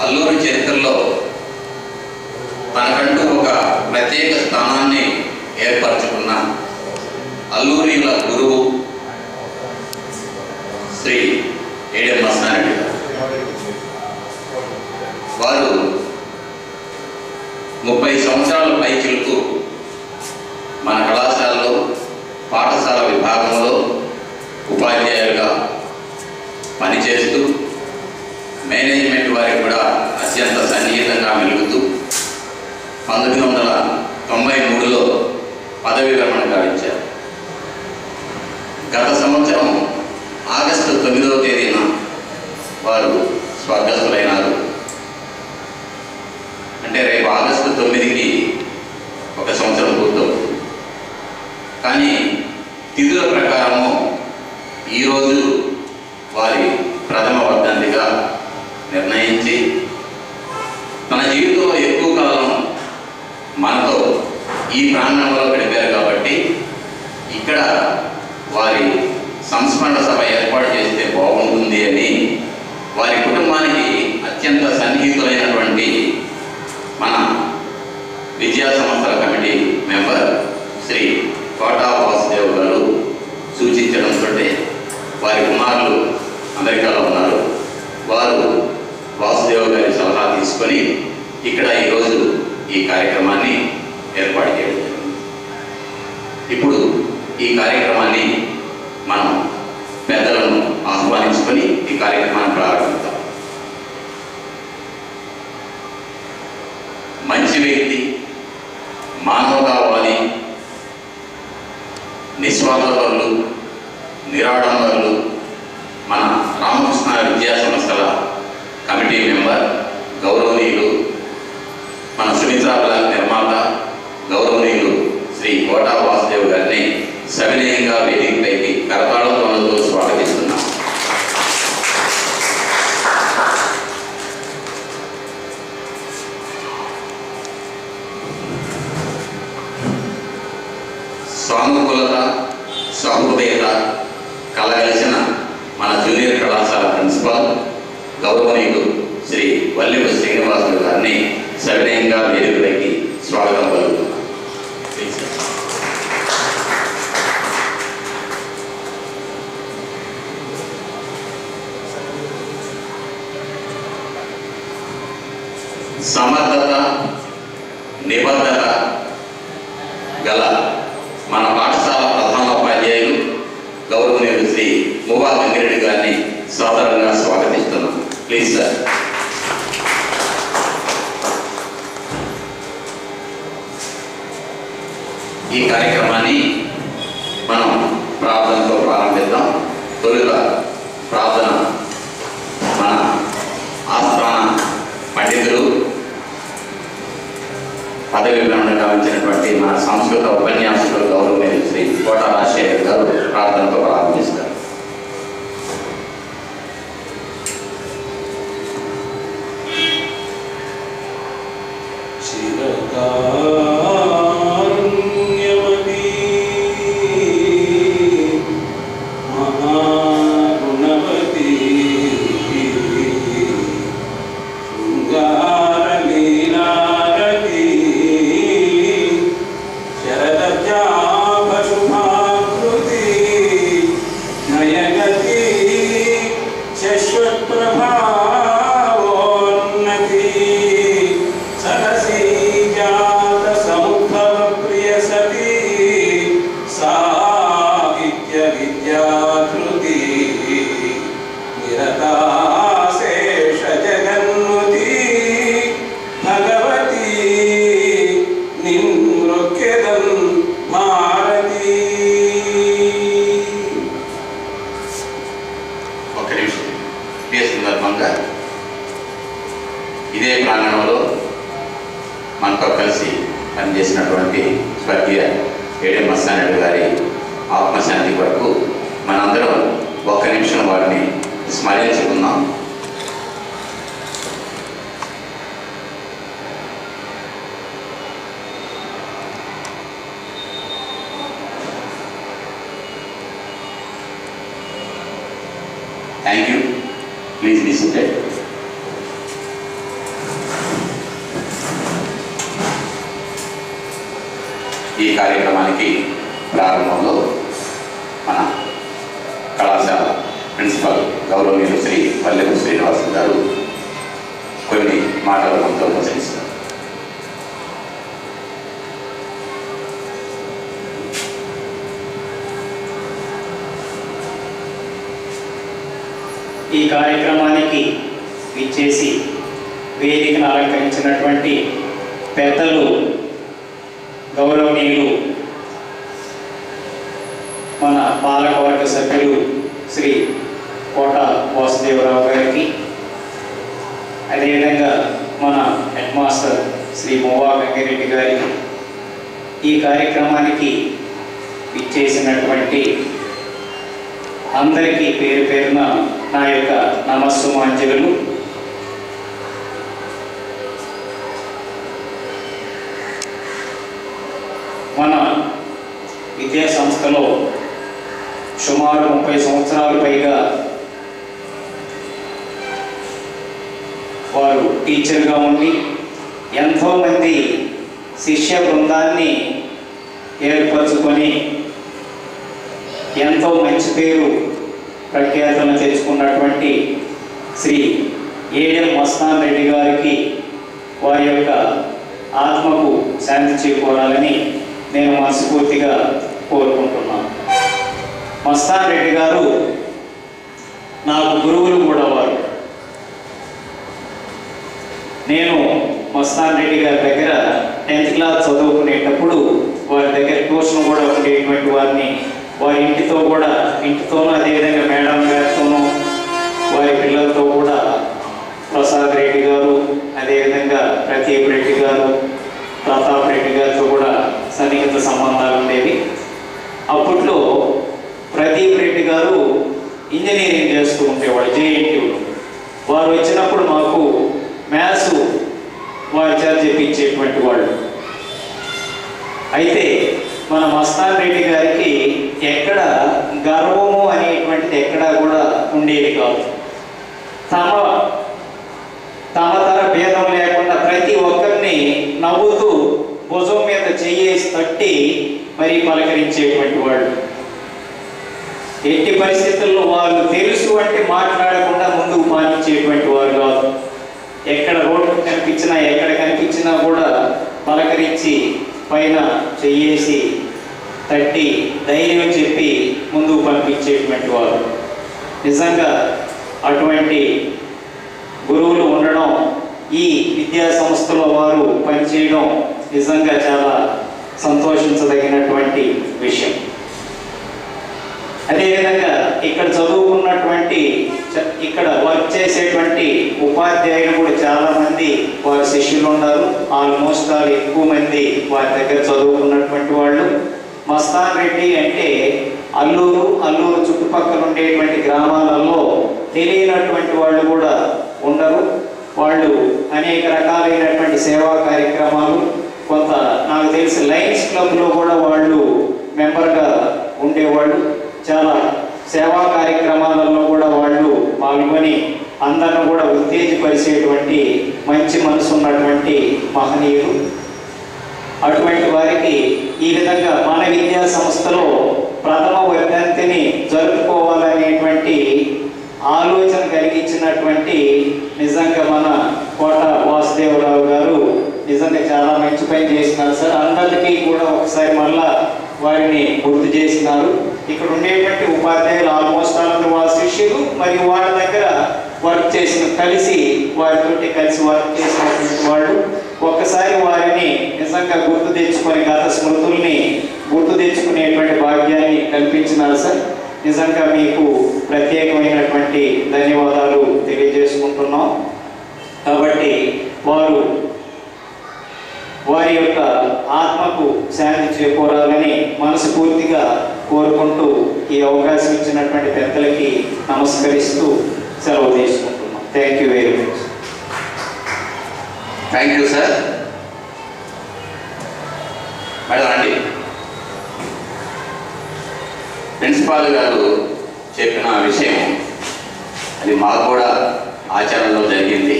అల్లూరి చరిత్రలో తనకంటూ ఒక ప్రత్యేక స్థానాన్ని ఏర్పరచుకున్న అల్లూరిల గురువు శ్రీ ఏడెం మస్తానరెడ్డి గారు. వారు 30 సంవత్సరాల పైచిలకు మన కళాశాలలో పాఠశాల విభాగంలో ఉపాధ్యాయులుగా పనిచేస్తూ మేనేజ్మెంట్ వారికి కూడా అత్యంత సన్నిహితంగా మెలుగుతూ 1993లో పదవీ విరమణ గావించారు. గత సంవత్సరం ఆగస్టు 9వ తేదీన వారు స్వర్గస్థులైనారు. అంటే రేపు ఆగస్టు 9కి 1 సంవత్సరం పూర్తవుతుంది. కానీ తిథుల ప్రకారము ఈరోజు వారి ప్రథమ వర్ధంతిగా నిర్ణయించి తన జీవితంలో ఎక్కువ కాలం మనతో ఈ ప్రాంగణంలో గడిపారు కాబట్టి ఇక్కడ వారి సంస్మరణ సభ ఏర్పాటు చేస్తే బాగుంటుంది అని వారి కుటుంబానికి అత్యంత సన్నిహితులైనటువంటి మన విద్యా సంస్థల కమిటీ మెంబర్ శ్రీ కోటా వాసుదేవ్ గారు సూచించడంతో వారి కుమారులు అమెరికాలో ఉన్నారు. వారు వాసుదేవ్ గారి సలహా తీసుకొని ఇక్కడ ఈరోజు ఈ కార్యక్రమాన్ని ఏర్పాటు చేయడం జరిగింది. ఇప్పుడు ఈ కార్యక్రమాన్ని మనం పెద్దలను ఆహ్వానించుకొని ఈ కార్యక్రమాన్ని ప్రారంభిద్దాం. మంచి వ్యక్తి, మానవతావాది, నిస్వార్థపరులు, నిరాడంబరులు, మన రామకృష్ణ విద్యా సంస్థల కమిటీ మెంబర్ గౌరవనీయులు, మన సుమిత్రా బ్లాక్ నిర్మాత గౌరవనీయులు శ్రీ కోటా వాసుదేవ్ గారిని సవినయంగా వేదికపైకి కరతాళధ్వనులతో స్వాగతిస్తున్నాం. సానుకూలత, సహృదయత కలగలిసిన మన జూనియర్ కళాశాల ప్రిన్సిపాల్ గౌరవనీయులు శ్రీ వల్లిపు శ్రీనివాసులు గారిని సవినయంగా వేదికపైకి స్వాగతం పలుకుతున్నాం. సమర్థత, నిబద్ధత గల మన పాఠశాల ప్రధానోపాధ్యాయులు గౌరవనీయులు శ్రీ మువ్వా వెంకరెడ్డి గారిని సాధారణంగా స్వాగతిస్తున్నాం. Please sir. ఈ కార్యక్రమాన్ని మనం ప్రార్థనతో ప్రారంభిద్దాం. తొలుత ప్రార్థన మన ఆస్థాన పండితులు, పదవి విరమణ గావించినటువంటి మన సంస్కృత ఉపన్యాసకులు గౌరవనీయులు శ్రీ కోటా రాజశేఖర్ గారు ప్రార్థనతో ప్రారంభిస్తారు. ఇదే ప్రాంగణంలో మనతో కలిసి పనిచేసినటువంటి స్వర్గీయ ఏడెం మస్తానరెడ్డి గారి ఆత్మశాంతి కొరకు మనందరం 1 నిమిషం వారిని స్మరించుకుందాం. Thank you. Please be seated. ఈ కార్యక్రమానికి ప్రారంభంలో మన కళాశాల ప్రిన్సిపల్ గౌరవనీయులు శ్రీ పల్లెపు శ్రీనివాస్ గారు కొన్ని మాటలు మనతో ప్రసంగిస్తారు. ఈ కార్యక్రమానికి విచ్చేసి వేదికను అలంకరించినటువంటి పెద్దలు గౌరవనీయులు మన పాలకవర్గ సభ్యులు శ్రీ కోట వాసుదేవరావు గారికి, అదేవిధంగా మన హెడ్ మాస్టర్ శ్రీ మోవా వెంకరెడ్డి గారికి, ఈ కార్యక్రమానికి విచ్చేసినటువంటి అందరికీ పేరు పేరున నా యొక్క నమస్సుమాంజలులు. మన విద్యా సంస్థలో సుమారు 30 సంవత్సరాలు పైగా వారు టీచర్గా ఉండి ఎంతోమంది శిష్య బృందాన్ని ఏర్పరచుకొని ఎంతో మంచి పేరు ప్రఖ్యాతలను తెచ్చుకున్నటువంటి శ్రీ ఏఎం మస్తాన్ రెడ్డి గారికి వారి యొక్క ఆత్మకు శాంతి చేకూరాలని నేను మనస్ఫూర్తిగా కోరుకుంటున్నాను. మస్తాన్ రెడ్డి గారు నాకు గురువులు కూడా వారు. నేను మస్తాన్ రెడ్డి గారి దగ్గర 10th క్లాస్ చదువుకునేటప్పుడు వారి దగ్గర ట్యూషన్ కూడా ఉండేటువంటి వారిని, వారి ఇంటితోనూ అదేవిధంగా మేడం గారితోనూ వారి పిల్లలతో కూడా ప్రసాద్ రెడ్డి గారు, అదేవిధంగా ప్రతీప్ రెడ్డి గారు, ప్రతాప్ రెడ్డి గారితో కూడా సన్నిహిత సంబంధాలు ఉండేవి. అప్పట్లో ప్రదీప్ రెడ్డి గారు ఇంజనీరింగ్ చేస్తూ ఉండేవాడు జేఎన్టీయూలో. వారు వచ్చినప్పుడు మాకు మ్యాథ్స్ వారి చేత చెప్పించేటువంటి వాళ్ళు. అయితే మన మస్తాన్ రెడ్డి గారికి ఎక్కడ గర్వము అనేటువంటిది ఎక్కడా కూడా ఉండేది కాదు. తన భేదం లేకుండా ప్రతి ఒక్కరిని నవ్వుతూ భుజం మీద చెయ్యేసి తట్టి మరీ పలకరించేటువంటి వాళ్ళు. ఎట్టి పరిస్థితుల్లో వాళ్ళు తెలుసు అంటే మాట్లాడకుండా ముందుకు పాలించేటువంటి వారు కాదు. ఎక్కడ రోడ్డు కనిపించినా ఎక్కడ కనిపించినా కూడా పలకరించి పైన చెయ్యేసి తట్టి ధైర్యం చెప్పి ముందుకు పంపించేటువంటి వారు. నిజంగా అటువంటి గురువులు ఉండడం, ఈ విద్యా సంస్థలో వారు పనిచేయడం నిజంగా చాలా సంతోషించదగినటువంటి విషయం. అదేవిధంగా ఇక్కడ చదువుకున్నటువంటి, ఇక్కడ వర్క్ చేసేటువంటి ఉపాధ్యాయులు కూడా చాలామంది వారి శిష్యులు ఉన్నారు. ఆల్మోస్ట్ ఎక్కువ మంది వారి దగ్గర చదువుకున్నటువంటి వాళ్ళు. మస్తాన్ రెడ్డి అంటే అల్లూరు చుట్టుపక్కల ఉండేటువంటి గ్రామాలలో తెలియనటువంటి వాళ్ళు కూడా ఉండరు. వాళ్ళు అనేక రకాలైనటువంటి సేవా కార్యక్రమాలు, కొంత నాకు తెలిసి లయన్స్ క్లబ్లో కూడా వాళ్ళు మెంబర్గా ఉండేవాళ్ళు. చాలా సేవా కార్యక్రమాలలో కూడా వాళ్ళు పాల్గొని అందరిని కూడా ఉత్తేజపరిచేటువంటి మంచి మనసు ఉన్నటువంటి మహనీయులు. అటువంటి వారికి ఈ విధంగా మన విద్యా సంస్థలో ప్రథమ వర్ధంతిని జరుపుకోవాలనేటువంటి ఆలోచన కలిగించినటువంటి నిజంగా మన కోట వాసుదేవరావు గారు నిజంగా చాలా మంచి పని చేసినారు సార్. అందరికీ కూడా ఒకసారి మళ్ళా వారిని గుర్తు చేసినారు. ఇక్కడ ఉండేటువంటి ఉపాధ్యాయులు ఆల్మోస్ట్ అందరూ వాళ్ళ శిష్యులు, మరియు వాళ్ళ దగ్గర వర్క్ వారితోటి కలిసి వర్క్ చేసినటువంటి వాళ్ళు. ఒక్కసారి వారిని నిజంగా గుర్తు తెచ్చుకొని గత స్మృతుల్ని గుర్తు తెచ్చుకునేటువంటి భాగ్యాన్ని కల్పించినారు సార్. నిజంగా మీకు ప్రత్యేకమైనటువంటి ధన్యవాదాలు తెలియజేసుకుంటున్నాం. కాబట్టి వారి యొక్క ఆత్మకు శాంతి చేకూరాలని మనస్ఫూర్తిగా కోరుకుంటూ ఈ అవకాశం ఇచ్చినటువంటి పెద్దలకి నమస్కరిస్తూ సెలవు తీసుకుంటున్నాం. Thank you very much. Thank you sir. Madam రండి. ప్రిన్సిపాల్ గారు చెప్పిన విషయం అది మాకు కూడా ఆచరణలో జరిగింది.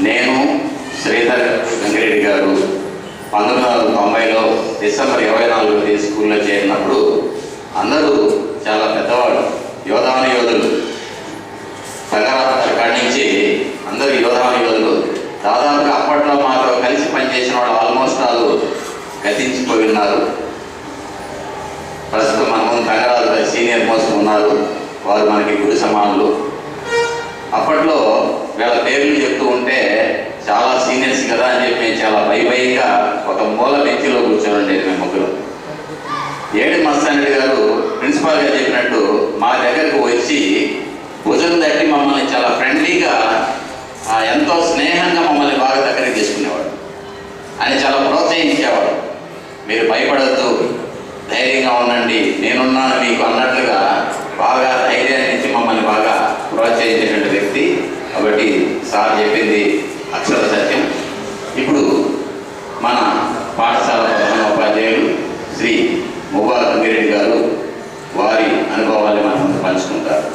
నేను శ్రీధర్ వెంకరెడ్డి గారు 1990లో డిసెంబర్ 24 స్కూల్లో చేరినప్పుడు అందరూ చాలా పెద్దవాళ్ళు, యోధాను యోధులు. సంగరాత్రి కాడి నుంచి అందరూ యోధాను యోధులు. దాదాపుగా అప్పట్లో మాతో కలిసి పనిచేసిన వాళ్ళు ఆల్మోస్ట్ వాళ్ళు గతించిపోయి ఉన్నారు. ప్రస్తుతం మన ముందు సంగరాజు సీనియర్ మోస్ట్ ఉన్నారు. వారు మనకి గురు సమానులు. అప్పట్లో వీళ్ళ పేర్లు చెప్తూ ఉంటే చాలా సీనియర్స్ కదా అని చెప్పి మేము చాలా భయభయంగా ఒక మూల బెంచ్లో కూర్చొని ఉండేది మేము ముగ్గురు. ఏడి మస్తారెడ్డి గారు ప్రిన్సిపాల్ గారు చెప్పినట్టు మా దగ్గరకు వచ్చి భుజం తట్టి మమ్మల్ని చాలా ఫ్రెండ్లీగా, ఎంతో స్నేహంగా మమ్మల్ని బాగా దగ్గరికి తీసుకునేవాడు. ఆయన చాలా ప్రోత్సహించేవాడు. మీరు భయపడద్దు, ధైర్యంగా ఉండండి, నేనున్నాను మీకు అన్నట్లుగా బాగా ధైర్యాన్ని ఇచ్చి మమ్మల్ని బాగా ప్రోత్సహించేటువంటి వ్యక్తి. కాబట్టి సార్ చెప్పింది అక్షర సత్యం. ఇప్పుడు మన పాఠశాల ప్రధాన ఉపాధ్యాయులు శ్రీ ముబారక్ అంగిరెడ్డి గారు వారి అనుభవాన్ని మన ముందు పంచుకుంటారు.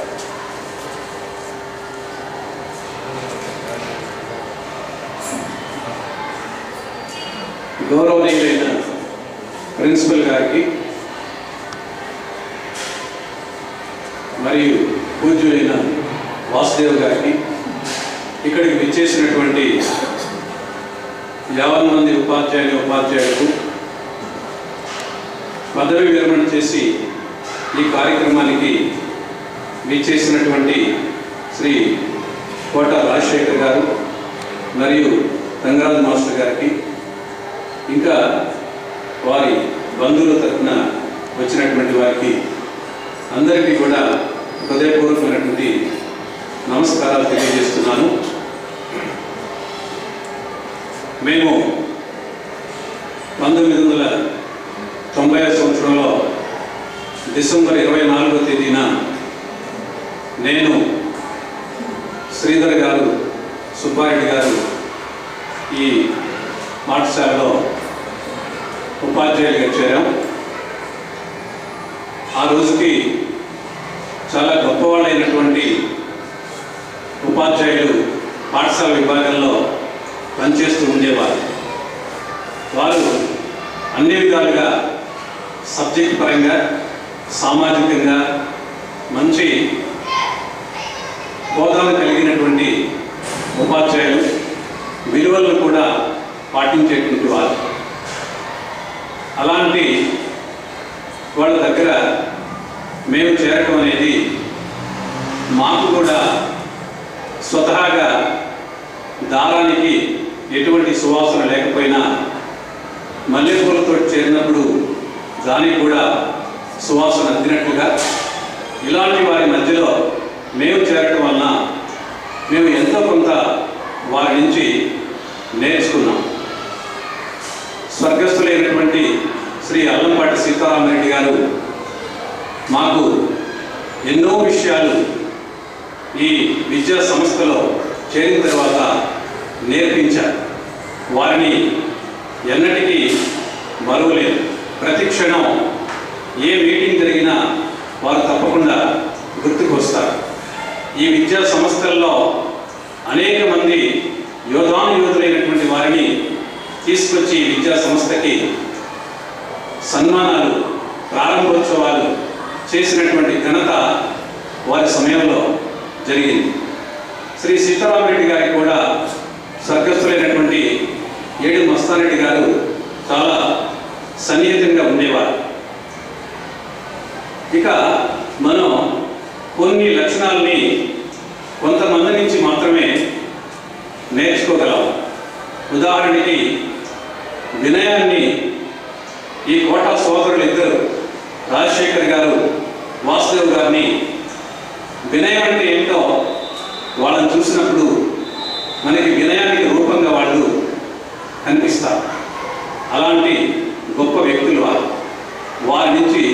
గౌరవనీయులైన ప్రిన్సిపల్ గారికి మరియు పూజ్యులైన వాసుదేవ్ గారికి, ఇక్కడికి విచ్చేసినటువంటి 50 మంది ఉపాధ్యాయులకు, పదవి విరమణ చేసి ఈ కార్యక్రమానికి విచ్చేసినటువంటి శ్రీ కోట రాజశేఖర్ గారు మరియు రంగరాజు మాస్టర్ గారికి, ఇంకా వారి బంధువుల తరఫున వచ్చినటువంటి వారికి అందరికీ కూడా హృదయపూర్వకమైనటువంటి నమస్కారాలు తెలియజేస్తున్నాను. మేము 1990 సంవత్సరంలో డిసెంబర్ 24వ తేదీన నేను, శ్రీధర్ గారు, సుబ్బారెడ్డి గారు ఈ పాఠశాలలో ఉపాధ్యాయులుగా చేరాం. ఆ రోజుకి చాలా గొప్పవాళ్ళైనటువంటి ఉపాధ్యాయులు పాఠశాల విభాగంలో పనిచేస్తూ ఉండేవారు. వారు అన్ని విధాలుగా సబ్జెక్ట్ పరంగా, సామాజికంగా మంచి హోదాను కలిగినటువంటి ఉపాధ్యాయులు, విలువలను కూడా పాటించేటువంటి వారు. అలాంటి వాళ్ళ దగ్గర మేము చేరటం అనేది మాకు కూడా స్వతహాగా దారానికి ఎటువంటి సువాసన లేకపోయినా మల్లెపూలతో చేరినప్పుడు దానికి కూడా సువాసన అందినట్లుగా ఇలాంటి వారి మధ్యలో మేము చేరటం వలన మేము ఎంతో కొంత వారి నుంచి నేర్చుకున్నాం. స్వర్గస్థులైనటువంటి శ్రీ అల్లంపాటి సీతారామరెడ్డి గారు మాకు ఎన్నో విషయాలు ఈ విద్యా సంస్థలో చేరిన తర్వాత నేర్పించారు. వారిని ఎన్నటికీ మరువలేదు. ప్రతి క్షణం ఏ మీటింగ్ జరిగినా వారు తప్పకుండా గుర్తుకు వస్తారు. ఈ విద్యా సంస్థల్లో అనేక మంది యోధులైనటువంటి వారిని తీసుకొచ్చి విద్యా సంస్థకి సన్మానాలు, ప్రారంభోత్సవాలు చేసినటువంటి ఘనత వారి సమయంలో జరిగింది. శ్రీ సీతారామరెడ్డి గారికి కూడా స్వర్గస్థులైనటువంటి ఏడి మస్తారెడ్డి గారు చాలా సన్నిహితంగా ఉండేవారు. ఇక మనం కొన్ని లక్షణాలని కొంతమంది నుంచి మాత్రమే నేర్చుకోగలం. ఉదాహరణకి వినయాన్ని ఈ కోటా సోదరులు ఇద్దరు, రాజశేఖర్ గారు, వాసుదేవ్ గారిని, వినయం అంటే ఏంటో వాళ్ళని చూసినప్పుడు మనకి వినయానికి రూపంగా వాళ్ళు కనిపిస్తారు. అలాంటి గొప్ప వ్యక్తులు వారు. వారి నుంచి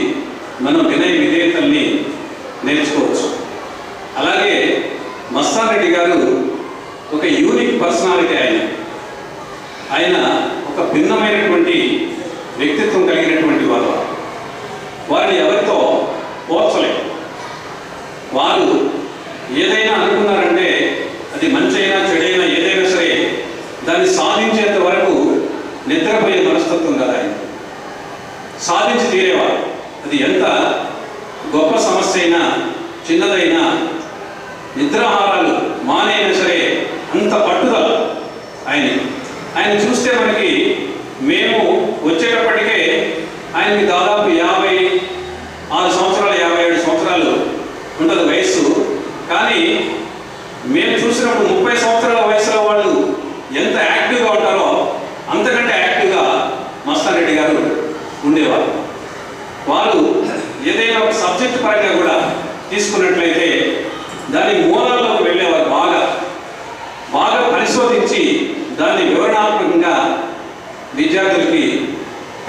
మనం వినయ విధేయతల్ని నేర్చుకోవచ్చు. అలాగే మస్తారెడ్డి గారు ఒక యూనిక్ పర్సనాలిటీ. ఆయన ఒక భిన్నమైనటువంటి వ్యక్తిత్వం కలిగినటువంటి వారు. వారిని ఎవరితో పోల్చలేదు. వారు ఏదైనా అనుకున్నారంటే అది మంచి అయినా చెడైనా ఏదైనా సరే దాన్ని సాధించేంత వరకు నిద్రపోయే మనస్తత్వం కదా ఆయన. సాధించి తీరేవారు. అది ఎంత గొప్ప సమస్య అయినా, చిన్నదైనా, నిద్రాహారాలు మానైనా సరే అంత పట్టుదల ఆయన చూస్తే మనకి మేము వచ్చేటప్పటికే ఆయనకి దాదాపు 56 సంవత్సరాలు 57 సంవత్సరాలు ఉంటుంది వయస్సు. కానీ మేము చూసినప్పుడు 30 సంవత్సరాల వయసులో వాళ్ళు ఎంత యాక్టివ్గా ఉంటారో అంతకంటే యాక్టివ్గా మస్తాన్ రెడ్డి గారు ఉండేవారు. వారు ఏదైనా ఒక సబ్జెక్ట్ పరంగా కూడా తీసుకున్నట్లయితే దాని మూలాల్లోకి వెళ్ళేవారు. బాగా పరిశోధించి దాన్ని వివరణాత్మకంగా విద్యార్థులకి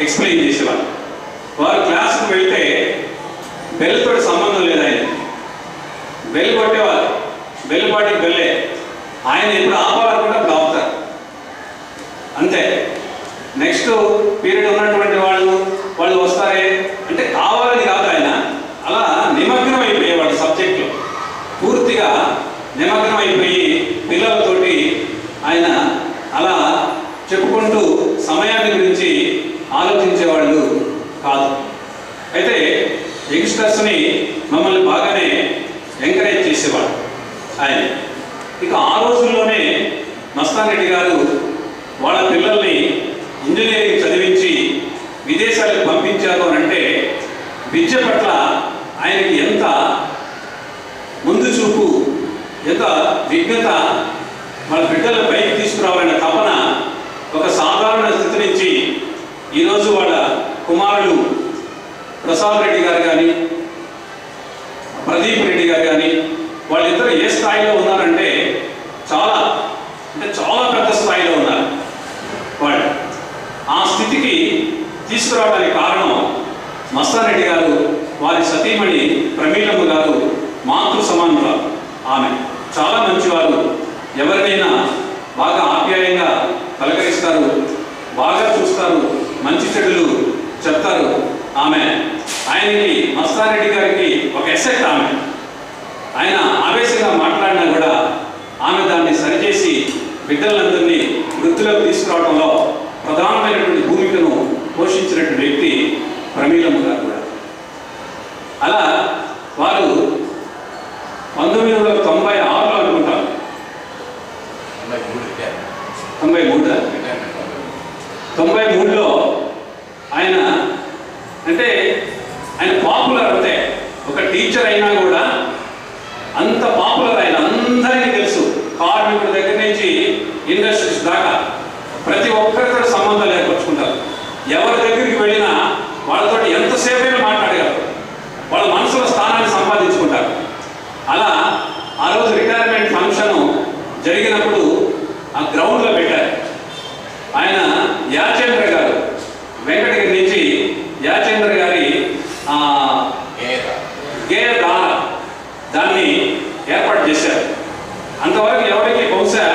ఎక్స్ప్లెయిన్ చేసేవారు. వారు క్లాసుకు వెళ్తే బెల్తో సంబంధం లేదు, బెల్ కొట్టేవారు, బెల్ పాటికి బెల్లే. ఆయన ఎప్పుడు ఆపాలనుకుంటే అప్పుడు ఆపుతారు, అంతే. నెక్స్ట్ పీరియడ్ ఉన్నటువంటి వాళ్ళు వస్తారే అంటే కావాలని కాదు, ఆయన అలా నిమగ్నం అయిపోయేవాడు సబ్జెక్ట్లో, పూర్తిగా నిమగ్నం అయిపోయి పిల్లలతోటి ఆయన అలా చెప్పుకుంటూ సమయాన్ని గురించి ఆలోచించేవాళ్ళు కాదు. అయితే యంగ్స్టర్స్ని మమ్మల్ని బాగానే ఎంకరేజ్ చేసేవాడు ఆయన. ఇక ఆ రోజుల్లోనే మస్తాన్ రెడ్డి గారు వాళ్ళ పిల్లల్ని ఇంజనీరింగ్ చదివించి విదేశాలకు పంపించారు అని అంటే విద్య పట్ల ఆయనకి ఎంత ముందు చూపు, ఎంత విజ్ఞత, వాళ్ళ బిడ్డల పైకి తీసుకురావాలనే తపన. ఒక సాధారణ స్థితి నుంచి ఈరోజు వాళ్ళ కుమారులు ప్రసాద్ రెడ్డి గారు కానీ ప్రదీప్ రెడ్డి గారు కానీ వాళ్ళిద్దరు ఏ స్థాయిలో ఉన్నారంటే చాలా పెద్ద స్థాయిలో ఉన్నారు వాళ్ళు. ఆ స్థితికి తీసుకురావడానికి కారణం మస్తాన్ రెడ్డి గారు, వారి సతీమణి ప్రమీలమ్మ గారు మాతృ సమానురాలు. ఆమె చాలా మంచివారు, ఎవరినైనా బాగా ఆప్యాయంగా పలకరిస్తారు, బాగా చూస్తారు, మంచి చెడులు చెప్తారు. ఆయనకి మస్తాన్ రెడ్డి గారికి ఒక ఎసెట్ ఆమె. ఆయన ఆవేశంగా మాట్లాడినా కూడా ఆమె దాన్ని సరిచేసి బిడ్డలందరినీ వృత్తిలోకి తీసుకురావడంలో ప్రధానమైనటువంటి భూమికను పోషించినటువంటి వ్యక్తి ప్రమీలమ్మ గారు కూడా. అలా వారు 1996లో అనుకుంటాం, 93లో ఆయన పాపులర్. అంతే, ఒక టీచర్ అయినా కూడా అంత పాపులర్. ఆయన అందరికీ తెలుసు, కార్మికుల దగ్గర నుంచి ఇండస్ట్రీస్ దాకా ప్రతి ఒక్కరితో సంబంధాలు ఏర్పరచుకుంటారు. ఎవరి దగ్గరికి వెళ్ళినా వాళ్ళతో ఎంతసేపైనా మాట్లాడగలరు, వాళ్ళ మనసులో స్థానాన్ని సంపాదించుకుంటారు. అలా ఆ రోజు రిటైర్మెంట్ ఫంక్షన్ జరిగినప్పుడు ఆ గ్రౌండ్లో పెట్టారు. ఆయన యాచేంద్ర గారు వెంకటగిరి నుంచి యాచేంద్ర గారి గేయ దాన్ని ఏర్పాటు చేశారు. అంతవరకు ఎవరికి బహుశా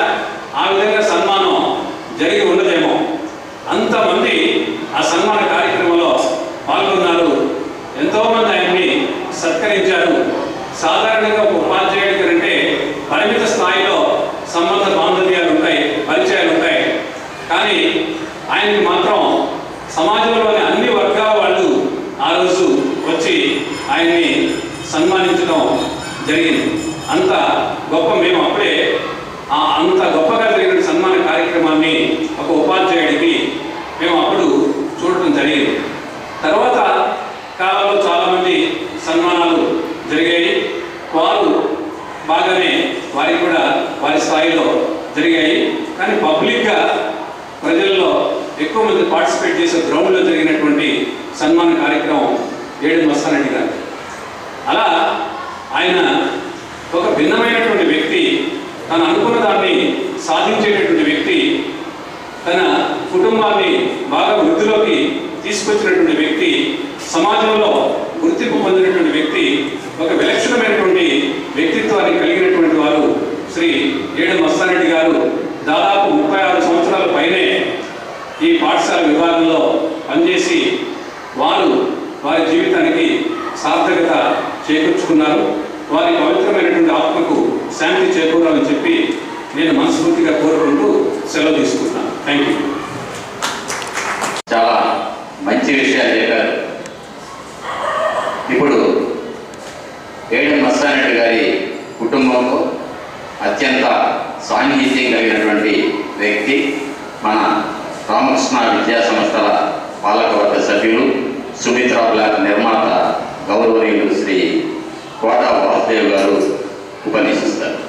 ఆ విధంగా సన్మానం జరిగి ఉండదేమో. అంతమంది ఆ సన్మాన కార్యక్రమంలో పాల్గొన్నారు. ఎంతోమంది ఆయన్ని సత్కరించారు. సాధారణంగా ఒక ఉపాధ్యాయుడికి అంటే పరిమిత స్థాయిలో సంబంధ బాంధవ్యాలు ఉంటాయి, పరిచయాలు ఉంటాయి. కానీ ఆయనకి మాత్రం సమాజంలోని అన్ని వర్గాల వాళ్ళు ఆ రోజు వచ్చి ఆయన్ని సన్మానించడం జరిగింది. అంత గొప్ప, మేము అప్పుడే అంత గొప్పగా జరిగిన సన్మాన కార్యక్రమాన్ని ఒక ఉపాధ్యాయుడికి మేము అప్పుడు చూడటం జరిగింది. తర్వాత కాలంలో చాలామంది సన్మానాలు జరిగాయి. వారు బాగానే వారికి కూడా వారి స్థాయిలో జరిగాయి. కానీ పబ్లిక్గా ప్రజల్లో ఎక్కువ మంది పార్టిసిపేట్ చేసే గ్రౌండ్లో జరిగినటువంటి సన్మాన కార్యక్రమం ఏడు మస్తాన్ రెడ్డి గారు. అలా ఆయన ఒక భిన్నమైనటువంటి వ్యక్తి, తను అనుకున్న దాన్ని సాధించేటటువంటి వ్యక్తి, తన కుటుంబాన్ని బాగా వృద్ధిలోకి తీసుకొచ్చినటువంటి వ్యక్తి, సమాజంలో గుర్తింపు పొందినటువంటి వ్యక్తి, ఒక విలక్షణమైనటువంటి వ్యక్తిత్వాన్ని కలిగినటువంటి వారు శ్రీ ఏడు మస్తాన్ రెడ్డి గారు. దాదాపు 36 సంవత్సరాల పైనే ఈ పాఠశాల విభాగంలో పనిచేసి వారి జీవితానికి సార్థకత చేకూర్చుకున్నారు. వారి పవిత్రమైనటువంటి ఆత్మకు శాంతి చేకూరాలని చెప్పి నేను మనస్ఫూర్తిగా కోరుకుంటూ సెలవు తీసుకుంటున్నాను. Thank you. చాలా మంచి విషయాలు చెప్పారు. వ్యక్తి, మన రామకృష్ణ విద్యా సంస్థల పాలకవర్గ సభ్యులు, సుమిత్రా బ్లాక్ నిర్మాత గౌరవనీయులు శ్రీ కోట వాసుదేవ్ గారు ఉపన్యసిస్తారు.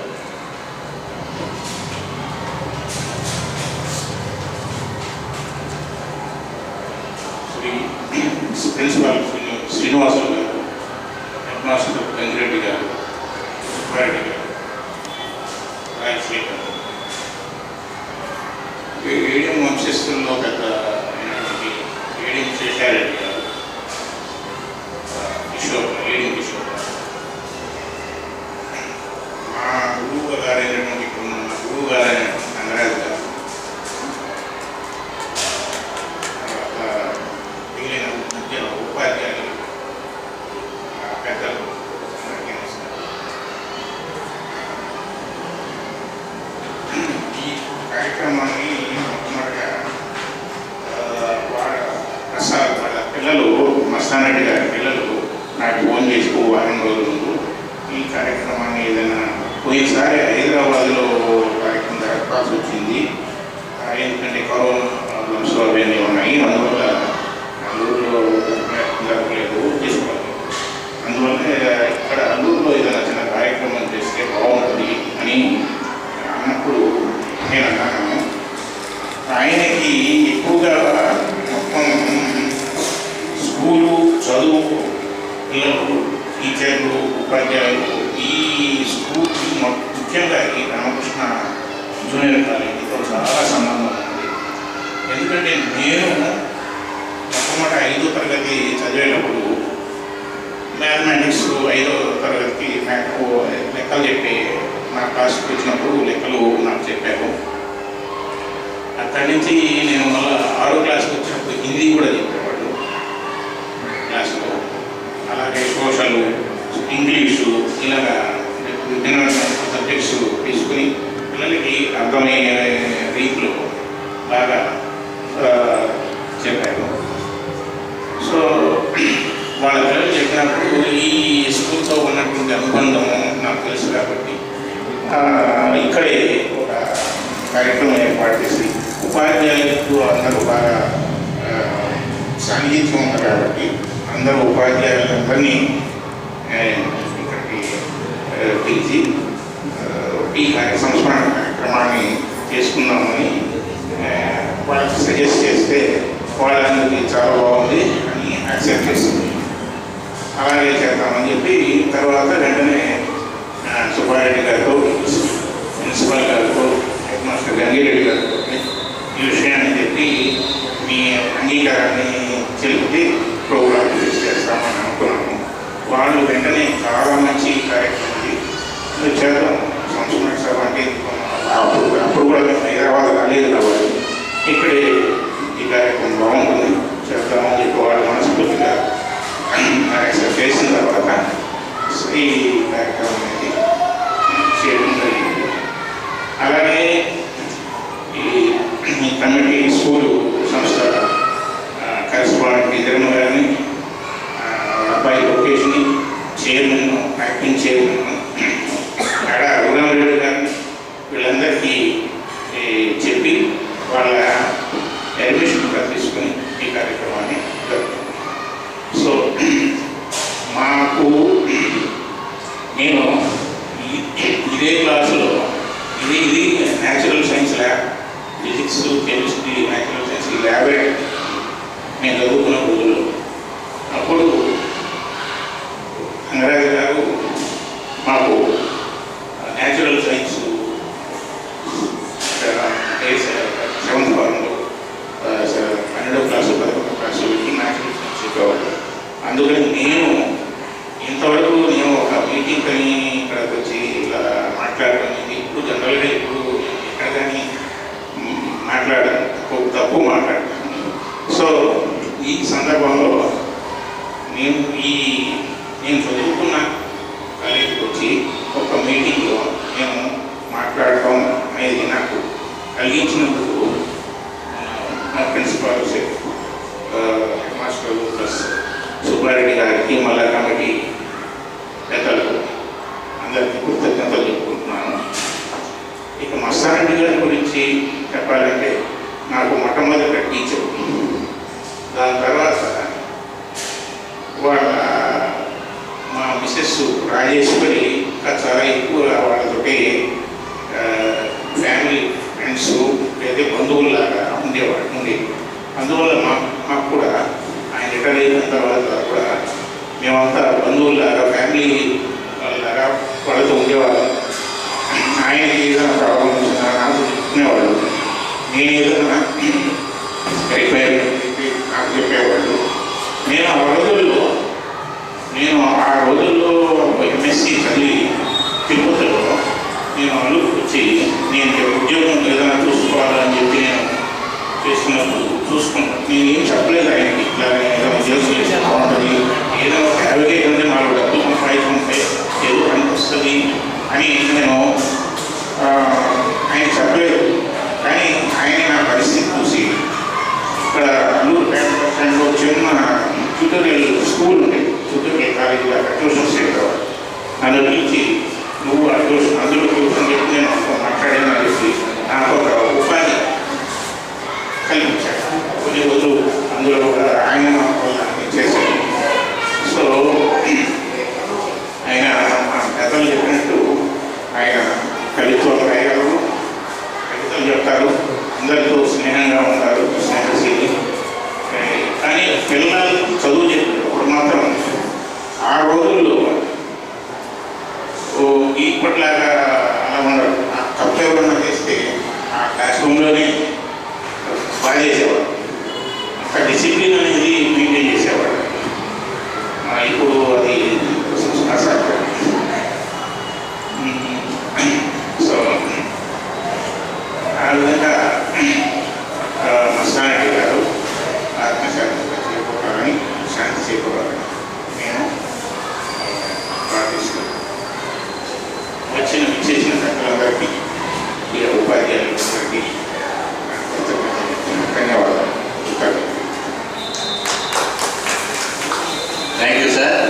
ప్రిన్సిపాల్ శ్రీనివాసులు గారు, హెడ్ మాస్టర్ గంగిరెడ్డి గారు, సుబ్బారెడ్డి గారు, రాయశ్రీ గారు, ఏడిఎం వంశస్థుల్లో పెద్ద అయినటువంటి ఏడిఎం శేషారెడ్డి గారు, ఏడిఎం కిషోర్ గారు, మా గురువు గారైనటువంటి ఇప్పుడు మా గురువు గారైనటువంటి రంగరాజు గారు, ఉపాధ్యాయులు, పెద్దలు, ఈ కార్యక్రమాన్ని మొట్టమొదటిగా ప్రసాద్ వాళ్ళ పిల్లలు, మస్తానరెడ్డి గారి పిల్లలు నాకు ఫోన్ చేసి వారం రోజుల ముందు ఈ కార్యక్రమాన్ని ఏదైనా పోయినసారి హైదరాబాద్లో కార్యక్రమం జరపాల్సి వచ్చింది. ఎందుకంటే కరోనా ప్రాబ్లమ్స్ అవన్నీ ఉన్నాయి, అందువల్ల అల్లూరులో జరగలేదు, చేసుకోలేదు. అందువల్ల ఇక్కడ అల్లూరులో ఏదైనా చిన్న కార్యక్రమం చేస్తే బాగుంటుంది అని అన్నప్పుడు నేను అన్నాను. ఆయనకి ఎక్కువగా మొత్తం స్కూలు, చదువు, పిల్లలు, టీచర్లు, ఉపాధ్యాయులు, ఈ స్కూల్ ముఖ్యంగా ఈ రామకృష్ణ జూనియర్ కాలేజీతో చాలా సంబంధం ఉంది. ఎందుకంటే నేను మొట్టమొదటి 5వ తరగతి చదివేటప్పుడు మ్యాథమెటిక్స్ 5వ తరగతికి నాకు లెక్కలు చెప్పి నా క్లాస్కి వచ్చినప్పుడు లెక్కలు నాకు చెప్పారు. అక్కడి నుంచి నేను మళ్ళీ 6వ క్లాస్కి వచ్చినప్పుడు హిందీ కూడా చెప్పేవాడు క్లాస్లో. అలాగే సోషల్, ఇంగ్లీషు, ఇలాగా విభిన్న సబ్జెక్ట్స్ తీసుకుని పిల్లలకి అర్థమయ్యే రీతిలో బాగా చెప్పారు. సో వాళ్ళ పిల్లలు చెప్పినప్పుడు ఈ స్కూల్తో ఉన్నటువంటి అనుబంధం నాకు తెలుసు కాబట్టి ఇక్కడే ఒక కార్యక్రమం ఏర్పాటు చేసి ఉపాధ్యాయులకు అందరూ బాగా సాన్నిహిత్యం ఉంది కాబట్టి అందరూ ఉపాధ్యాయులందరినీ ఇక్కడికి పిలిచి ఈ సంస్మరణ కార్యక్రమాన్ని చేసుకుందామని వాళ్ళకి సజెస్ట్ చేస్తే వాళ్ళందరికీ చాలా బాగుంది అని యాక్సెప్ట్ చేస్తుంది. అలాగే చేద్దామని చెప్పి తర్వాత వెంటనే సుబ్బారెడ్డి గారితో, ప్రిన్సిపల్ గారితో, హెడ్ మాస్టర్ గంగిరెడ్డి గారితో ఈ విషయాన్ని చెప్పి మీ అంగీకారాన్ని తెలిపి ప్రోగ్రామ్ చేస్తామని అనుకున్నాము. వాళ్ళు వెంటనే చాలా మంచి కార్యక్రమం చేద్దాం, సంస్మరణ సభ అంటే అప్పుడు కూడా మేము హైదరాబాద్ రాలేదు కాబట్టి ఇక్కడే ఈ కార్యక్రమం బాగుంటుంది చేద్దామని చెప్పి వాళ్ళు మనస్ఫూర్తిగా యాక్సెప్ట్ చేసిన తర్వాత ఈ కార్యక్రమం అనేది చేయడం జరిగింది. అలాగే ఈ కమిటీ స్కూలు సంస్థ కరెస్పాండెంట్ ఇద్దరు గారిని, అబ్బాయి లొకేషన్ని, చైర్మన్, యాక్టింగ్ చైర్మన్ ఆడ రఘురామరెడ్డి గారిని, వీళ్ళందరికీ చెప్పి వాళ్ళ అడ్మిషన్ కూడా తీసుకొని ఈ కార్యక్రమాన్ని జరుగుతుంది. సో మాకు నేను ఇదే క్లాసులో ఇది natural science lab, physics, chemistry, natural science ఈ ల్యాబే నేను చదువుకున్న రోజుల్లో. అప్పుడు రంగరాజు గారు మాకు న్యాచురల్ సైన్స్ 7th ఫారంలో 12వ క్లాసు 11వ క్లాసు పెట్టి న్యాచురల్ సైన్స్ చెప్పేవాళ్ళు. అందుకని నేను ఇంతవరకు నేను ఒక మీటింగ్ అని ఇక్కడికి వచ్చి ఇలా మాట్లాడడం ఇప్పుడు జనరల్గా ఇప్పుడు ఎక్కడ కానీ మాట్లాడాను, తప్పు మాట్లాడాను. సో ఈ సందర్భంలో నేను చదువుకున్న కాలేజీకి వచ్చి ఒక మీటింగ్లో నేను మాట్లాడటం అనేది నాకు కలిగించినందుకు నా principal head master plus Subbareddy గారికి, మళ్ళా కమిటీ పెద్దలకు అందరికీ కృతజ్ఞతలు చెప్పుకుంటున్నాను. ఇక మస్తారెడ్డి నాన్నగారి గురించి చెప్పాలంటే నాకు మొట్టమొదటి టీచర్. దాని తర్వాత వాళ్ళ మా మిస్సెస్ రాజేశ్వరి ఇంకా చాలా ఎక్కువ వాళ్ళతోటి ఫ్యామిలీ ఫ్రెండ్స్ లేదా బంధువుల్లాగా ఉండేది. అందువల్ల మాకు కూడా ఆయన రిటైర్ అయిన తర్వాత కూడా మేమంతా బంధువుల్లాగా ఫ్యామిలీ వాళ్ళలాగా వాళ్ళతో ఉండేవాళ్ళం. ఆయనకి ఏదైనా ప్రాబ్లం వచ్చినా నాకు చెప్పుకునేవాళ్ళు, నేను ఏదైనా రిపేర్ నాకు చెప్పేవాళ్ళు. నేను ఆ రోజుల్లో ఎంఎస్సి చదివి తిరుపతిలో నేను అల్లుకు వచ్చి నేను ఉద్యోగం ఏదైనా చూసుకోవాలని చెప్పి నేను చేసుకున్నప్పుడు చూసుకున్నాను. నేను ఏం చెప్పలేదు ఆయనకి, ఇట్లా ఏదైనా ఉద్యోగం చేస్తే బాగుంటుంది, ఏదైనా ఒక అడ్వకేట్ అంటే నాకు డబ్బులు సంపాదించుకుంటే ఏదో పనికి వస్తుంది అని నేను ఆయన చెప్పలేదు. కానీ ఆయన నా పరిస్థితి చూసి ఇక్కడ అల్లూరు పేట పట్టణంలో చిన్న ట్యూటోరియల్ స్కూల్ ఉండేది, ట్యూటోరియల్ కాలేజీ ట్యూషన్స్ చెప్పేవాడు. నన్ను పిలిచి నువ్వు ఆ ట్యూషన్ అందులో ట్యూషన్ చెప్పి నేను మాట్లాడానని చెప్పి నాకు ఒక ఉపాధి కల్పించాడు. కొన్ని రోజులు అందులో కూడా ఆయన చేశాడు. సో ఆయన పెద్దలు చెప్పినట్టు ఆయన కవిత్వాలు రాయగలరు, కవితలు చెప్తారు, అందరితో స్నేహంగా ఉంటారు, స్నేహశీలి. కానీ పిల్లలు చదువు చెప్పినప్పుడు మాత్రం ఆ రోజుల్లో ఇప్పట్లాగా అలా ఉండరు. ఆ తప్పు ఎవరన్నా చేస్తే ఆ క్లాస్ రూమ్లోనే బాగా చేసేవాడు. ఒక డిసిప్లిన్ అనేది మెయింటైన్ చేసేవాడు. ఇప్పుడు అది అసాధ్యం. సో ఆ విధంగా మస్తానరెడ్డి గారు ఆత్మశాంతి చేకూరాలని, శాంతి చేకూరాలని నేను ప్రార్థిస్తున్నాను. విచ్చేసిన పెద్దలందరికీ, ఉపాధ్యాయులందరికీ ధన్యవాదాలు. Thank you sir.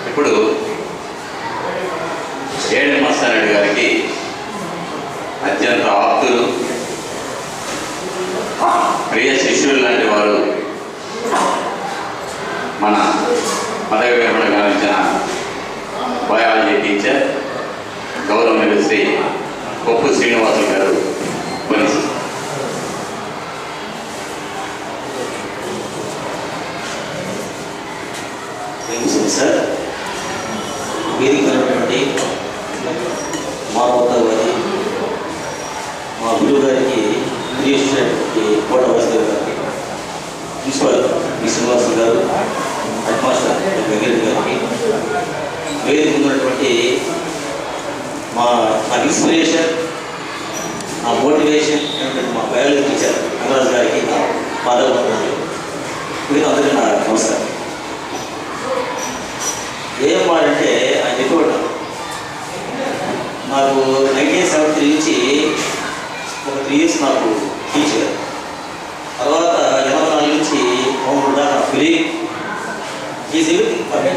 ఇప్పుడు ఏడు మస్తానరెడ్డి గారికి అత్యంత ఆప్తులు, ప్రియ శిష్యులు లాంటి వారు, మన పదవి విరమణ గావించిన బయాలజీ టీచర్ గౌరవనీయులు శ్రీ కొప్పు శ్రీనివాసులు గారు కొన్ని సార్ వేదికైనటువంటి మా వద్దవారి మా గురువు గారికి, ప్రియమైనటువంటి కోట వాసుదేవ్ గారికి, ప్రిన్సిపల్ వి శ్రీనివాసులు గారు, హెడ్ మాస్టర్ వెంకరెడ్డి గారికి, వేదిక ఉన్నటువంటి నా ఇన్స్పిరేషన్, నా మోటివేషన్ ఏంటంటే మా బయాలజీ టీచర్ రంగరాజు గారికి నా పాదవందనాలు. మీరు అందరికీ నా నమస్కారం. ఏం మారంటే ఆయన చెప్పేవాడు, నాకు 1973 నుంచి ఒక 3 years నాకు టీచర్, తర్వాత 84 నుంచి 3 దాకా free. Is everything for me.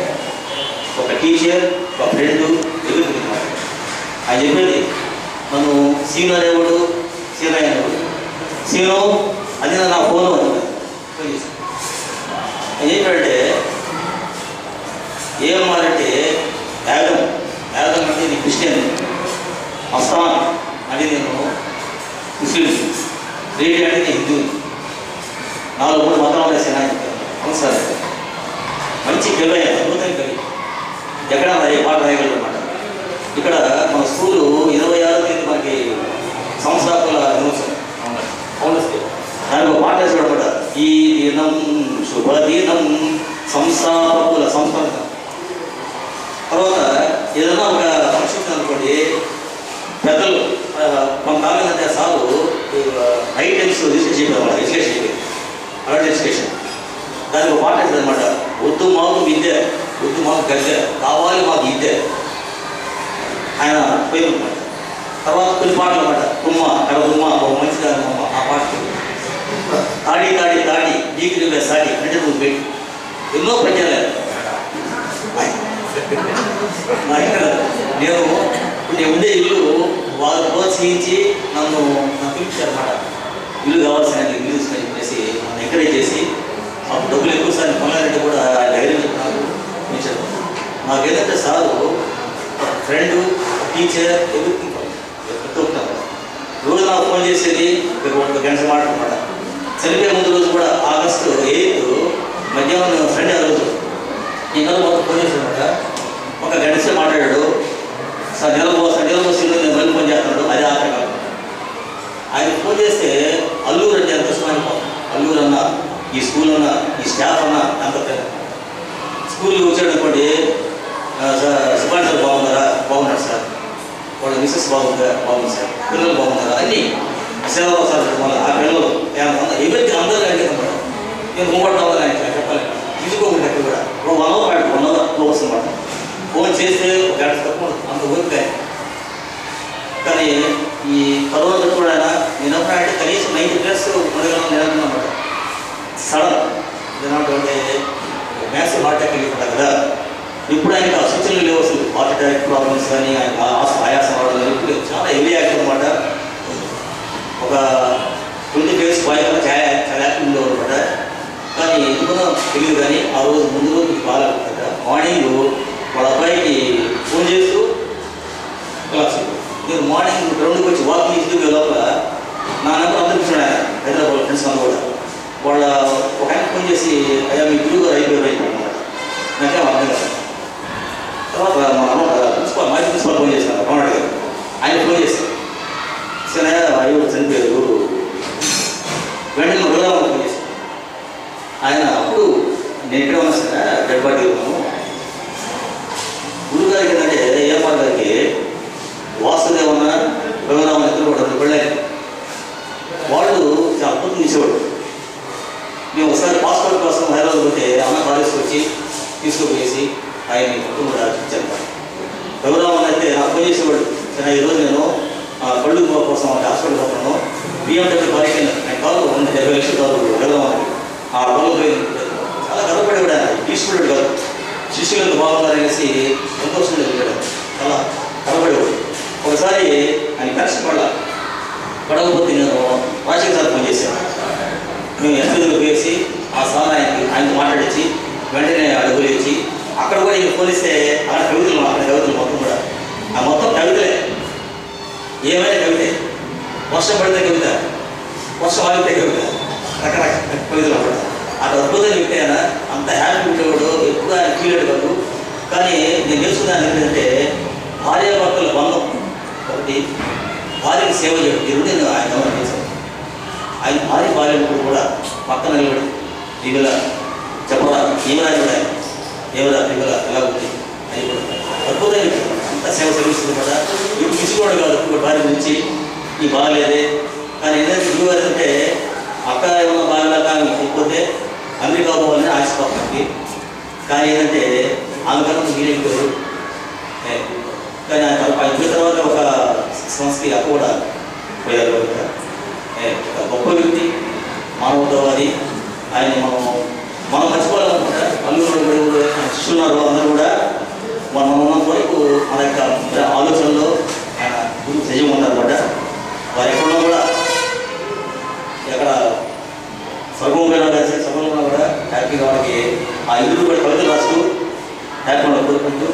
ఒక టీచర్, ఒక ఫ్రెండ్, ఎవ్రీథింగ్. ఆయన చెప్పేది, నన్ను సీను అనేవాడు, సీను అనేవాడు, సీను అది నా ఫోన్ ఆయన చెప్పాడంటే, ఏమన్నారంటే యాగం అంటే నేను క్రిస్టియన్, మస్తాన్ అంటే నేను ముస్లిం, రెడ్డి అంటే నేను హిందూ, 4 మతం ఉండేసాను అని చెప్పాను. అవును సార్, మంచి కవి, అద్భుతమైన కవి, ఎక్కడ ఏ పాట రాయగలరు అనమాట. ఇక్కడ మన స్కూలు 26వ తేదీ మనకి సంస్థాపకుల దినోత్సవం. అవును సార్, దానికి ఒక పాట వేసాడు అనమాట. ఈ దినం శుభదినం సంస్థాపకుల సంస్థాపన. తర్వాత ఏదైనా ఒక ఫంక్షన్ అనుకోండి, పెద్దలు కొంతకాలం ఏంటంటే సార్ ఐటమ్స్ డిస్కస్ చెప్పేవాళ్ళు, ఎడ్యుకేషన్ చెప్పేది, అడల్ట్ ఎడ్యుకేషన్. దానికి ఒక పాట వేసేది అనమాట. వద్దు మాకు విద్య, వద్దు మాకు గద్య, కావాలి మాకు విద్య. ఆయన పేరు అనమాట. తర్వాత కొన్ని పాటలు అనమాట. తుమ్మ అక్కడ తుమ్మ ఒక మంచి దాని అమ్మ, ఆ పాట తాడి తాడి తాడి నీకు నువ్వే సాడి అంటే నువ్వు పెట్టి ఎన్నో పద్యాలు. నేను ఇప్పుడు నేను ఉండే ఇల్లు వాళ్ళు ప్రోత్సహించి నన్ను పిలిచారు అన్నమాట. ఇల్లు కావాల్సిన ఇల్లు తీసుకొని చెప్పేసి నన్ను ఎంకరేజ్ చేసి అప్పుడు డబ్బులు ఎక్కువ సార్ కొనాలంటే కూడా ధైర్యం చెప్పినారు. నాకు ఏదంటే సారు ఫ్రెండ్, టీచర్, ఎవ్రీథింగ్ ప్రతి ఒక్కరు రోజు నాకు ఫోన్ చేసేది ఒక గంట మాట్లాడమాట. చనిపోయే ముందు రోజు కూడా ఆగస్టు 8 మధ్యాహ్నం ఫ్రెండ్ ఆ రోజు ఈ నెల మొత్తం ఫోన్ చేశానమాట. ఒక గంట సేపు మాట్లాడాడు. సార్ నెల కోసం నేను మళ్ళీ ఫోన్ చేస్తున్నాడు. అదే ఆటగాడు. ఆయన ఫోన్ చేస్తే అల్లూరు అంటే ఎంత ఇష్టమైన అల్లూరు అన్న, ఈ స్కూల్ అన్న, ఈ స్టాఫ్ అన్న ఎంత స్కూల్కి వచ్చాడు అనుకోండి. సుభాష్ సార్ బాగున్నాడు సార్, వాళ్ళ మిస్సెస్ బాగుంది సార్, పిల్లలు బాగున్నారా అన్నీ సేవా సార్ మళ్ళీ ఆ పిల్లలు ఎవరికి అందరూ అడిగేదన్నమాట. నేను మూడవది ఆయన చెప్పాలి తీసుకోకుండా ఎక్కడ కూడా 1 hour 1 hour క్లోజ్ అనమాట. ఫోన్ చేస్తే ఒక గంట తక్కువ అంత ఓపిక. కానీ ఈ కరోనా కూడా నేను అంటే కనీసం 90 days ఉండగలను నేనన్నమాట. సడన్ ఏమంటే మ్యాథ్స్ హార్ట్ అటాక్ వెళ్ళిపోతారు కదా. ఇప్పుడు ఆయనకి ఆ సూచనలు లేవు అసలు. హార్ట్ అటాక్ ప్రాబ్లమ్స్ కానీ ఆయన ఆయాసం రావడం ఇప్పుడు చాలా హెవీ యాక్టివ్ అనమాట. ఒక 20 days బాగా చాలా యాక్టివ్ ఉండేవారు అనమాట. కానీ ఎందుకో తెలియదు కానీ ఆ రోజు ముందు రోజు బాగా మార్నింగ్ వాళ్ళ అబ్బాయికి ఫోన్ చేస్తూ క్లాస్ నేను మార్నింగ్ గ్రౌండ్కి వచ్చి వాకింగ్ ఇచ్చి లోపల నా నెంబర్ అందరూ కూర్చున్నాడు ఆయన హైదరాబాద్ ఫ్రెండ్స్ అందరూ కూడా. వాళ్ళ ఒక ఆయన ఫోన్ చేసి అయ్యా మీ గురువు గారు అయిపోయారు అనమాట. నాకేం అర్థం కాదు. తర్వాత మాజీ ప్రిన్సిపాల్ ఫోన్ చేశాను రమణ గారు. ఆయన ఫోన్ చేశారు సరే అయ్యో చనిపోయారు వెంటనే గురుగారు ఫోన్ చేశాను. ఆయన అప్పుడు నేను ఎక్కడ ఉన్నా సరే డెడ్ బాడీ ఉన్నాను. గురుగారికి ఏంటంటే ఏఎంఆర్ గారికి వాసుదేవన్న రఘురామన్ ఇద్దరు కూడా వెళ్ళారు. వాళ్ళు చాలా అద్భుతం తీసేవాడు. మేము ఒకసారి పాస్పోర్ట్ కోసం హైదరాబాద్ పోతే అన్న కాలేజ్కి వచ్చి తీసుకుపోయేసి ఆయన్ని మొత్తం కూడా ఇచ్చాను. రఘురామన్ అయితే నాకు ఫోన్ చేసేవాడు. సరే ఈరోజు నేను కళ్ళు కోసం హాస్పిటల్ పోతున్నాను. BMW కాలేజ్ ఆయన కాదు 70 లక్షల కాదు రఘురామన్. ఆ కళ్ళు పోయింది. చాలా గర్వపడేవాడు ఆయన. తీసుకున్నాడు కాదు శిష్యులంతా బాగున్నారనేసి సంతోషంగా వెళ్ళాడు. చాలా గర్వపడేవాడు. ఒకసారి ఆయన పెన్షన్ పడకపోతే నేను రాజశేఖర్ సార్ ఫోన్ చేశాను. మేము ఎస్పీలకు వేసి ఆ సార్ ఆయనతో మాట్లాడించి వెంటనే అడుగులు ఇచ్చి అక్కడ కూడా ఈయన పోలిస్తే అక్కడ కవితలు మొత్తం కూడా ఆ మొత్తం కవితలే. ఏమైనా కవితే. వర్షం పడితే కవిత, వర్షం ఆగితే కవిత, రకరకాల కవితలు కూడా అటు అద్భుతంగా వ్యక్తి ఆయన. అంత హ్యాపీ ఉండేవాడు. ఎప్పుడు ఆయన ఫీల్ కాదు. కానీ నేను తెలుసుకున్నాను ఏంటంటే భార్యాభర్తల బంధం ఒకటి, భార్యకి సేవ చేయడం ఈ రెండు నేను ఆయన గమనం చేశాను. ఆయన భార్యప్పుడు కూడా పక్కన నిలబడి దిగుల చెప్పరా ఏమరా కూడా ఏమరా దిగుల ఎలా ఉంది అది కూడా అద్భుతంగా అంత సేవ సర్వీస్తుంది కూడా. ఇప్పుడు తీసుకోవడం కాదు ఇప్పుడు భార్య గురించి ఈ బాగాలేదే. కానీ ఏంటంటే గురువు అంటే అక్క ఏమన్నా బాగా కానీ లేకపోతే అమెరికా పోవాలని ఆశపడుతుంది. కానీ ఏంటంటే ఆమెకన్నా మీరైపోయారు. కానీ ఆయన పోయిన తర్వాత ఒక 6 monthsకి అక్క కూడా పోయారు. గొప్ప వ్యక్తి, మానవతావాది. ఆయన మనం మర్చిపోవాలనుకుంటా. అల్లుడు శిష్యున్నారు అందరూ కూడా మనం ఉన్నంత వరకు మన యొక్క ఆలోచనలో ఆయన గురువు సజీవం ఉన్నారన్నమాట. వారు ఎక్కడన్నా కూడా ఎక్కడ స్వర్గంగా కలిసి స్వర్గంలో కూడా హ్యాపీగా వాళ్ళకి ఆ ఇల్లు కూడా కవితలు రాస్తూ హ్యాపీగా కోరుకుంటూ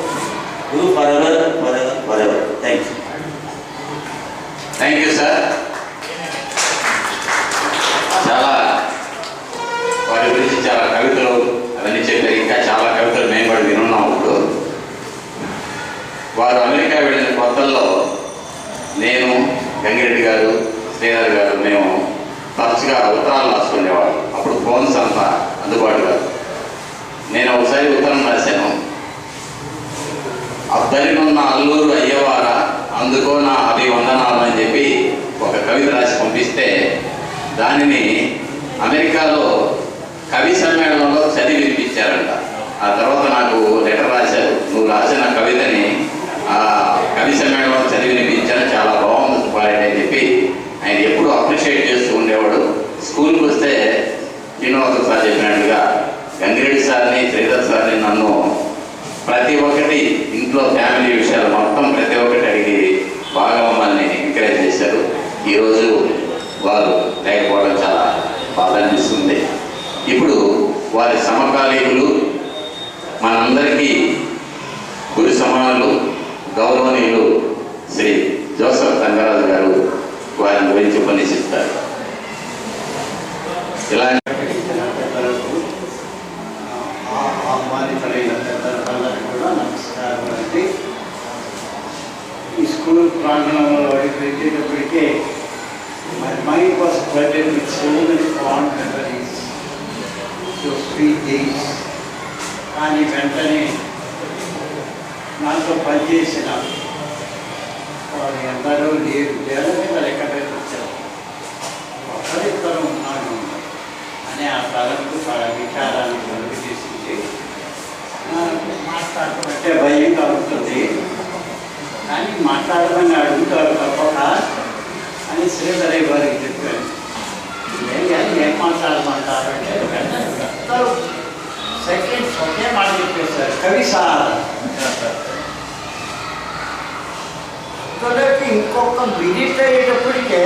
గురువు for ever. Thank you sir. చాలా వారి గురించి చాలా కవితలు అవన్నీ చెప్పారు. ఇంకా చాలా కవితలు మేము కూడా వినున్నాం. ఇప్పుడు వారు అమెరికా వెళ్ళిన కొత్తల్లో నేను, గంగిరెడ్డి గారు, శ్రీధర్ గారు మేము తరచుగా ఉత్తరాలు రాసుకునేవాడు. అప్పుడు ఫోన్స్ అంతా అందుబాటులో. నేను ఒకసారి ఉత్తరం రాశాను. అబ్బరినున్న అల్లూరు అయ్యవారా అందుకో నా అభివందనాలు అని చెప్పి ఒక కవిత రాసి పంపిస్తే దానిని అమెరికాలో కవి సమ్మేళనంలో చదివి వినిపించారంట. ఆ తర్వాత నాకు లెటర్ రాశారు, నువ్వు రాసిన కవితని ఆ కవి సమ్మేళనంలో చదివి వినిపించాను, చాలా బాగుంది సుబ్బారెడ్డి అని చెప్పి ఆయన ఎప్పుడు అప్రిషియేట్ చేస్తూ ఉండేవాడు. స్కూల్కి వస్తే శ్రీనివాస సార్ చెప్పినట్టుగా గంగిరెడ్డి సార్ని, శ్రీధర్ సార్ని నన్ను ప్రతి ఒక్కటి ఇంట్లో ఫ్యామిలీ విషయాలు మొత్తం ప్రతి ఒక్కటి అడిగి ఈరోజు వారు లేకపోవడం చాలా బాధ అనిపిస్తుంది. ఇప్పుడు వారి సమకాలీకులు మనందరికీ గురు సమానులు గౌరవనీయులు శ్రీ జోసఫ్ తంగరాజు గారు వారిని గురించి ఉపన్యసిస్తారు. ఇలాంటి కూడా నమస్కారం అండి. ఈ స్కూల్ ప్రాంగణంలో పెట్టేటప్పటికే my mind was flooded with so many fond memories, so sweet days. కానీ వెంటనే నాతో పనిచేసిన వారు ఎందరో లేరు, వేల మీద లెక్క పెట్టి వచ్చారు. ఒకరిద్దరు ఉన్నాను అనే ఆ తలంపు చాలా విచారాన్ని కలుగు చేసింది. మాట్లాడుతుంటే భయంగా ఉంటుంది, కానీ మాట్లాడమని అడుగుతారు తప్పక అని శ్రీధరయ్య గారికి చెప్పాను. ఏం మాట్లాడమంటారంటే సెకండ్స్ ఒకే మాట చెప్పేశారు, కవి సార్. ఇంకొక మినిట్ అయ్యేటప్పటికే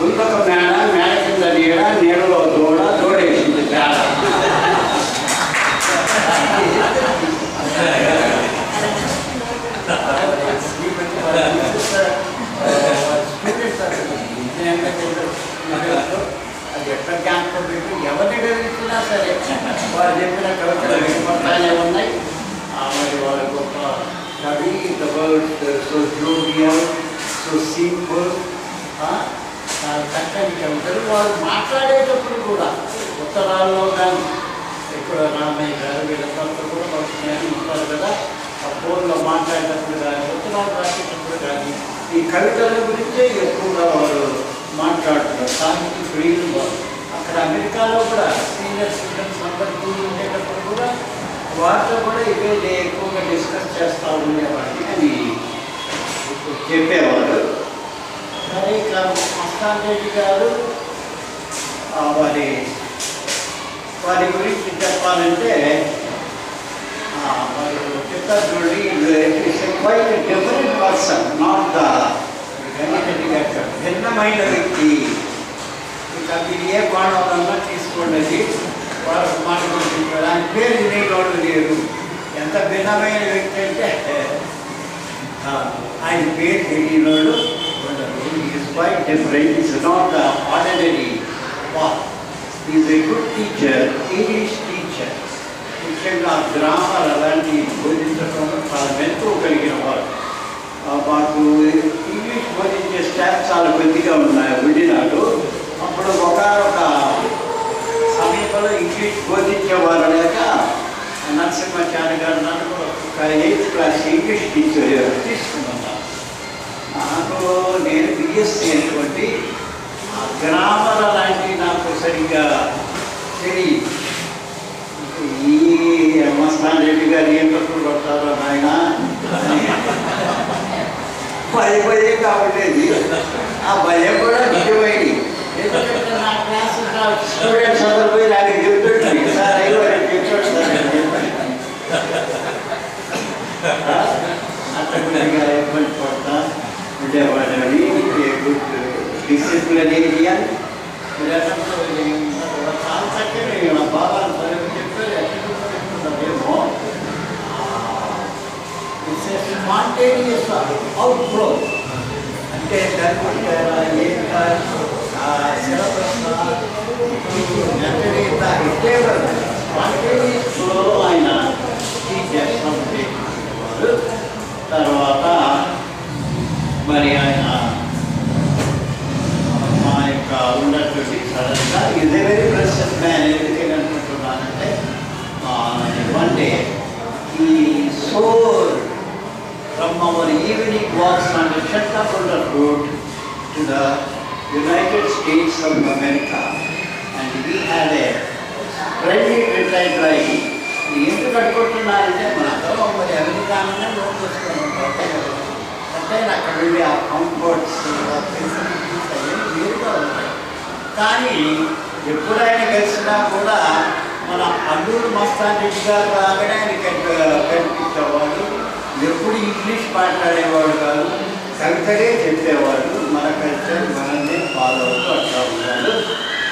ఇంకొక మేడ కింద నీడలో దూడేసింది మేడ. అది ఎట్లా జ్ఞాపకం పెట్టి ఎవరిని చదివిస్తున్నా సరే వారు చెప్పిన కవితలు వినపడతానే ఉన్నాయి. మరి వాళ్ళ గొప్ప కవి, the word so jovial, so simple, చక్కని కవితలు. వారు మాట్లాడేటప్పుడు కూడా ఉత్తరాల్లో కానీ ఇప్పుడు రామయ్య గారు వీళ్ళంతా కూడా వస్తున్నాయని ఉంటారు కదా, ఆ ఫోన్లో మాట్లాడేటప్పుడు కానీ ఉత్తరాలు రాసేటప్పుడు కానీ ఈ కవితల గురించే ఎక్కువగా వారు మాట్లాడుతున్నారు. సాహిత్య ప్రియులు వారు. అక్కడ అమెరికాలో కూడా సీనియర్ స్టూడెంట్స్ అందరికీ ఉండేటప్పుడు కూడా వారితో కూడా ఇవే ఎక్కువగా డిస్కస్ చేస్తూ ఉండేవాడిని అని చెప్పేవారు. సరే, ఇక మస్తాన్ రెడ్డి గారు వారి గురించి చెప్పాలంటే వారు చెప్తారు చూడండి, quite different person, not the Ganapathi గారు భిన్నమైన వ్యక్తి. ఇక మీరు ఏ కోణంలో తీసుకోండి, వారు మాట్లాడుకుంటారు. ఆయన పేరు వినేవాళ్ళు లేరు. ఎంత భిన్నమైన వ్యక్తి అంటే ఆయన పేరు తెలియనోళ్ళు ఉండరు. Is quite different, is not the ordinary path. Is a good teacher, English teacher. ముఖ్యంగా గ్రామాలు అలాంటి బోధించడం చాలా మెలకు కలిగిన వారు. మాకు ఇంగ్లీష్ బోధించే స్టాఫ్ చాలా కొద్దిగా ఉన్నాయి ఉండినాడు. అప్పుడు ఒకనొక సమీపంలో ఇంగ్లీష్ బోధించేవారు లేక నరసింహాచార్య గారు నన్ను ఒక 8th క్లాస్ ఇంగ్లీష్ టీచర్ తీసుకున్నాను. నాకు నేను బిఎస్సీ అనుకోండి, గ్రామాల లాంటివి నాకు సరిగ్గా తెలియదు. ఈ మస్తాన్ రెడ్డి గారు ఏం తప్పులు కొడతారో నాయన భయం కాబట్టి ఆ భయం కూడా నిజమైంది. ఎందుకంటే నా క్లాస్ స్టూడెంట్స్ అందరూ పోయి నాకు చెప్తుంది, సార్ అయ్యో చెప్పాడు సార్ అని చెప్పాను. అట్లా కొద్దిగా ఇబ్బంది పడతా ఉండేవాడని గుడ్ డిసిప్లినేరియన్. చాలా చక్కగా బాగా చెప్పారు. ఎట్లేమో స్పాంటేనియస్ అవుట్ఫ్లో అంటే దాని స్పాంటేనియస్ ఫ్లో ఆయన టీచ్ చేస్తాం చేసేవారు. తర్వాత మరి ఆయన మా యొక్క ఉన్నటువంటి సడన్గా ఇదే వెరీ ప్రెషస్ మ్యాన్. ఎందుకని అనుకుంటున్నానంటే వన్ డే ఈ sour from our evening walks on the Chattanooga road to the United States of America, and we had a friendly retreat drive. ఎందుకు కట్టుకుంటున్నారంటే మనతో మరి అమెరికానే అంటే అక్కడ వెళ్ళి ఆ కంఫర్ట్స్ ఫెసిలిటీస్ అవన్నీ వేరుగా ఉంటాయి. కానీ ఎప్పుడైనా కలిసినా కూడా మన అల్లూరు మస్తాన్ రెడ్డి గారు రాగానే ఆయన కనిపించేవాడు. ఎప్పుడు ఇంగ్లీష్ మాట్లాడేవాడు కాదు, కవితలే చెప్పేవాళ్ళు. మన కల్చర్ మనల్ని ఫాలో అవుతూ అట్లా ఉన్నారు.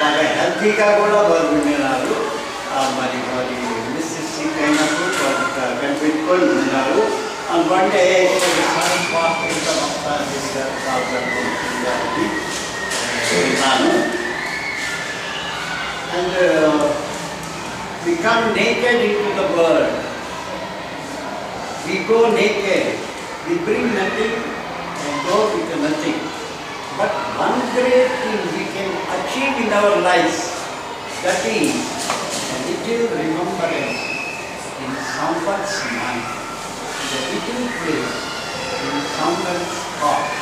బాగా హెల్తీగా కూడా వాళ్ళు విన్నారు. మరి వారి మిస్సెస్సీకి అయినప్పుడు వాళ్ళు కనిపెట్టుకొని ఉన్నారు. అనుకుంటే and we come naked into the world. We go naked. We bring nothing and go with nothing. But one great thing we can achieve in our lives, that is a little remembrance in someone's mind, a little place in someone's heart.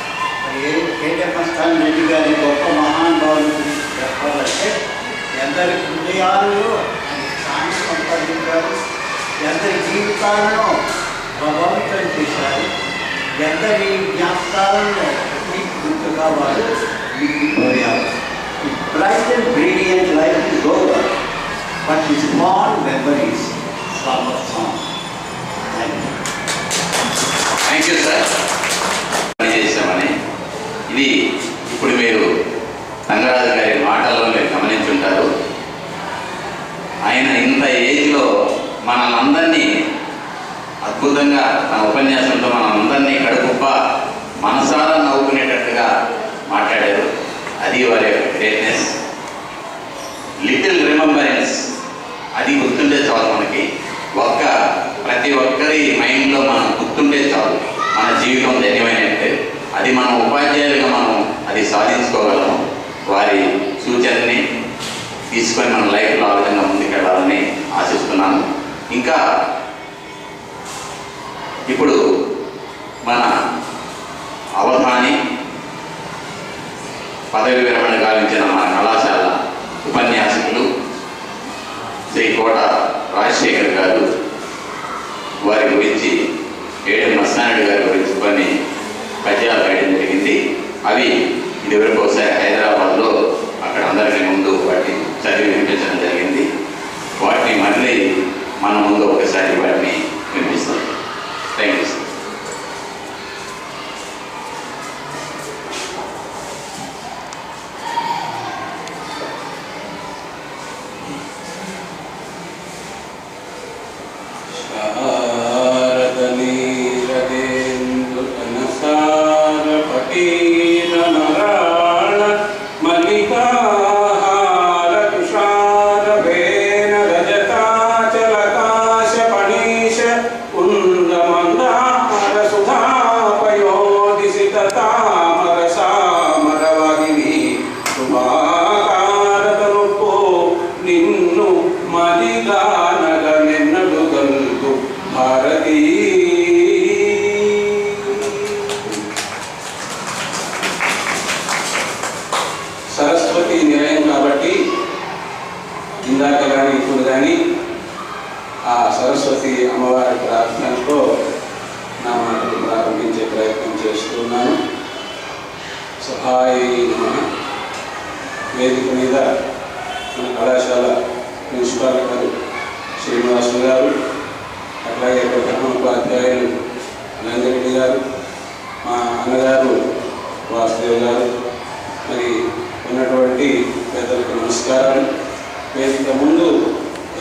కేటమస్థాన్ Reddy గారి గొప్ప మహానుభావుల గురించి చెప్పాలంటే ఎందరి హృదయాల్లో ఆయన స్థానం సంపాదించారు, ఎందరి జీవితాలను ప్రభావితం చేశారు, ఎందరి జ్ఞాపకాలను గుర్తుగా వారు మిగిలిపోయారు. Bright and brilliant life is over, but his fond memories summer song. Thank you sir. చేసామని ఇది ఇప్పుడు మీరు రంగరాజు గారి మాటల్లో మీరు గమనించుంటారు. ఆయన ఇంత ఏజ్లో మనల్ని అద్భుతంగా తన ఉపన్యాసంలో మనందరినీ కడుపుప్ప మనసారా నవ్వుకునేటట్టుగా మాట్లాడారు. అది వారి యొక్క గ్రేట్నెస్. లిటిల్ రిమెంబరెన్స్, అది గుర్తుండే చాలు మనకి. ప్రతి ఒక్కరి మైండ్లో మనం గుర్తుండే చాలు మన జీవితం ధన్యమైనట్టు. అది మన ఉపాధ్యాయులుగా మనం అది సాధించుకోగలము. వారి సూచనని తీసుకొని మన లైఫ్లో ఆ విధంగా ముందుకెళ్ళాలని ఆశిస్తున్నాను. ఇంకా ఇప్పుడు మన అవధాని పదవి విరమణ గావించిన మన కళాశాల ఉపన్యాసకులు శ్రీ కోట రాజశేఖర్ గారు, వారి గురించి ఏడెం మస్తానాయుడు గారి గురించి కొన్ని పద్యాలు రాయడం జరిగింది. అవి ఇదివరకు ఒకసారి హైదరాబాద్లో అక్కడ అందరికీ ముందు వాటిని చదివి వినిపించడం జరిగింది. వాటిని మళ్ళీ మన ముందు ఒకసారి వాటిని వినిపిస్తాం. Thank you sir. Saraswati Nilayam కాబట్టి ఇందాక కానీ ఇప్పుడు కానీ ఆ సరస్వతి అమ్మవారి ప్రార్థనతో నా మాటలు ప్రారంభించే ప్రయత్నం చేస్తున్నాను. సహాయ వేదిక మీద మన కళాశాల ప్రిన్సిపాల్ గారు శ్రీనివాసులు గారు, అట్లాగే ప్రధాన ఉపాధ్యాయులు రంగారెడ్డి గారు, మా అన్నగారు వాసుదేవ్ గారు, మరి ఉన్నటువంటి పెద్దలకు నమస్కారాలు. వేదిక ముందు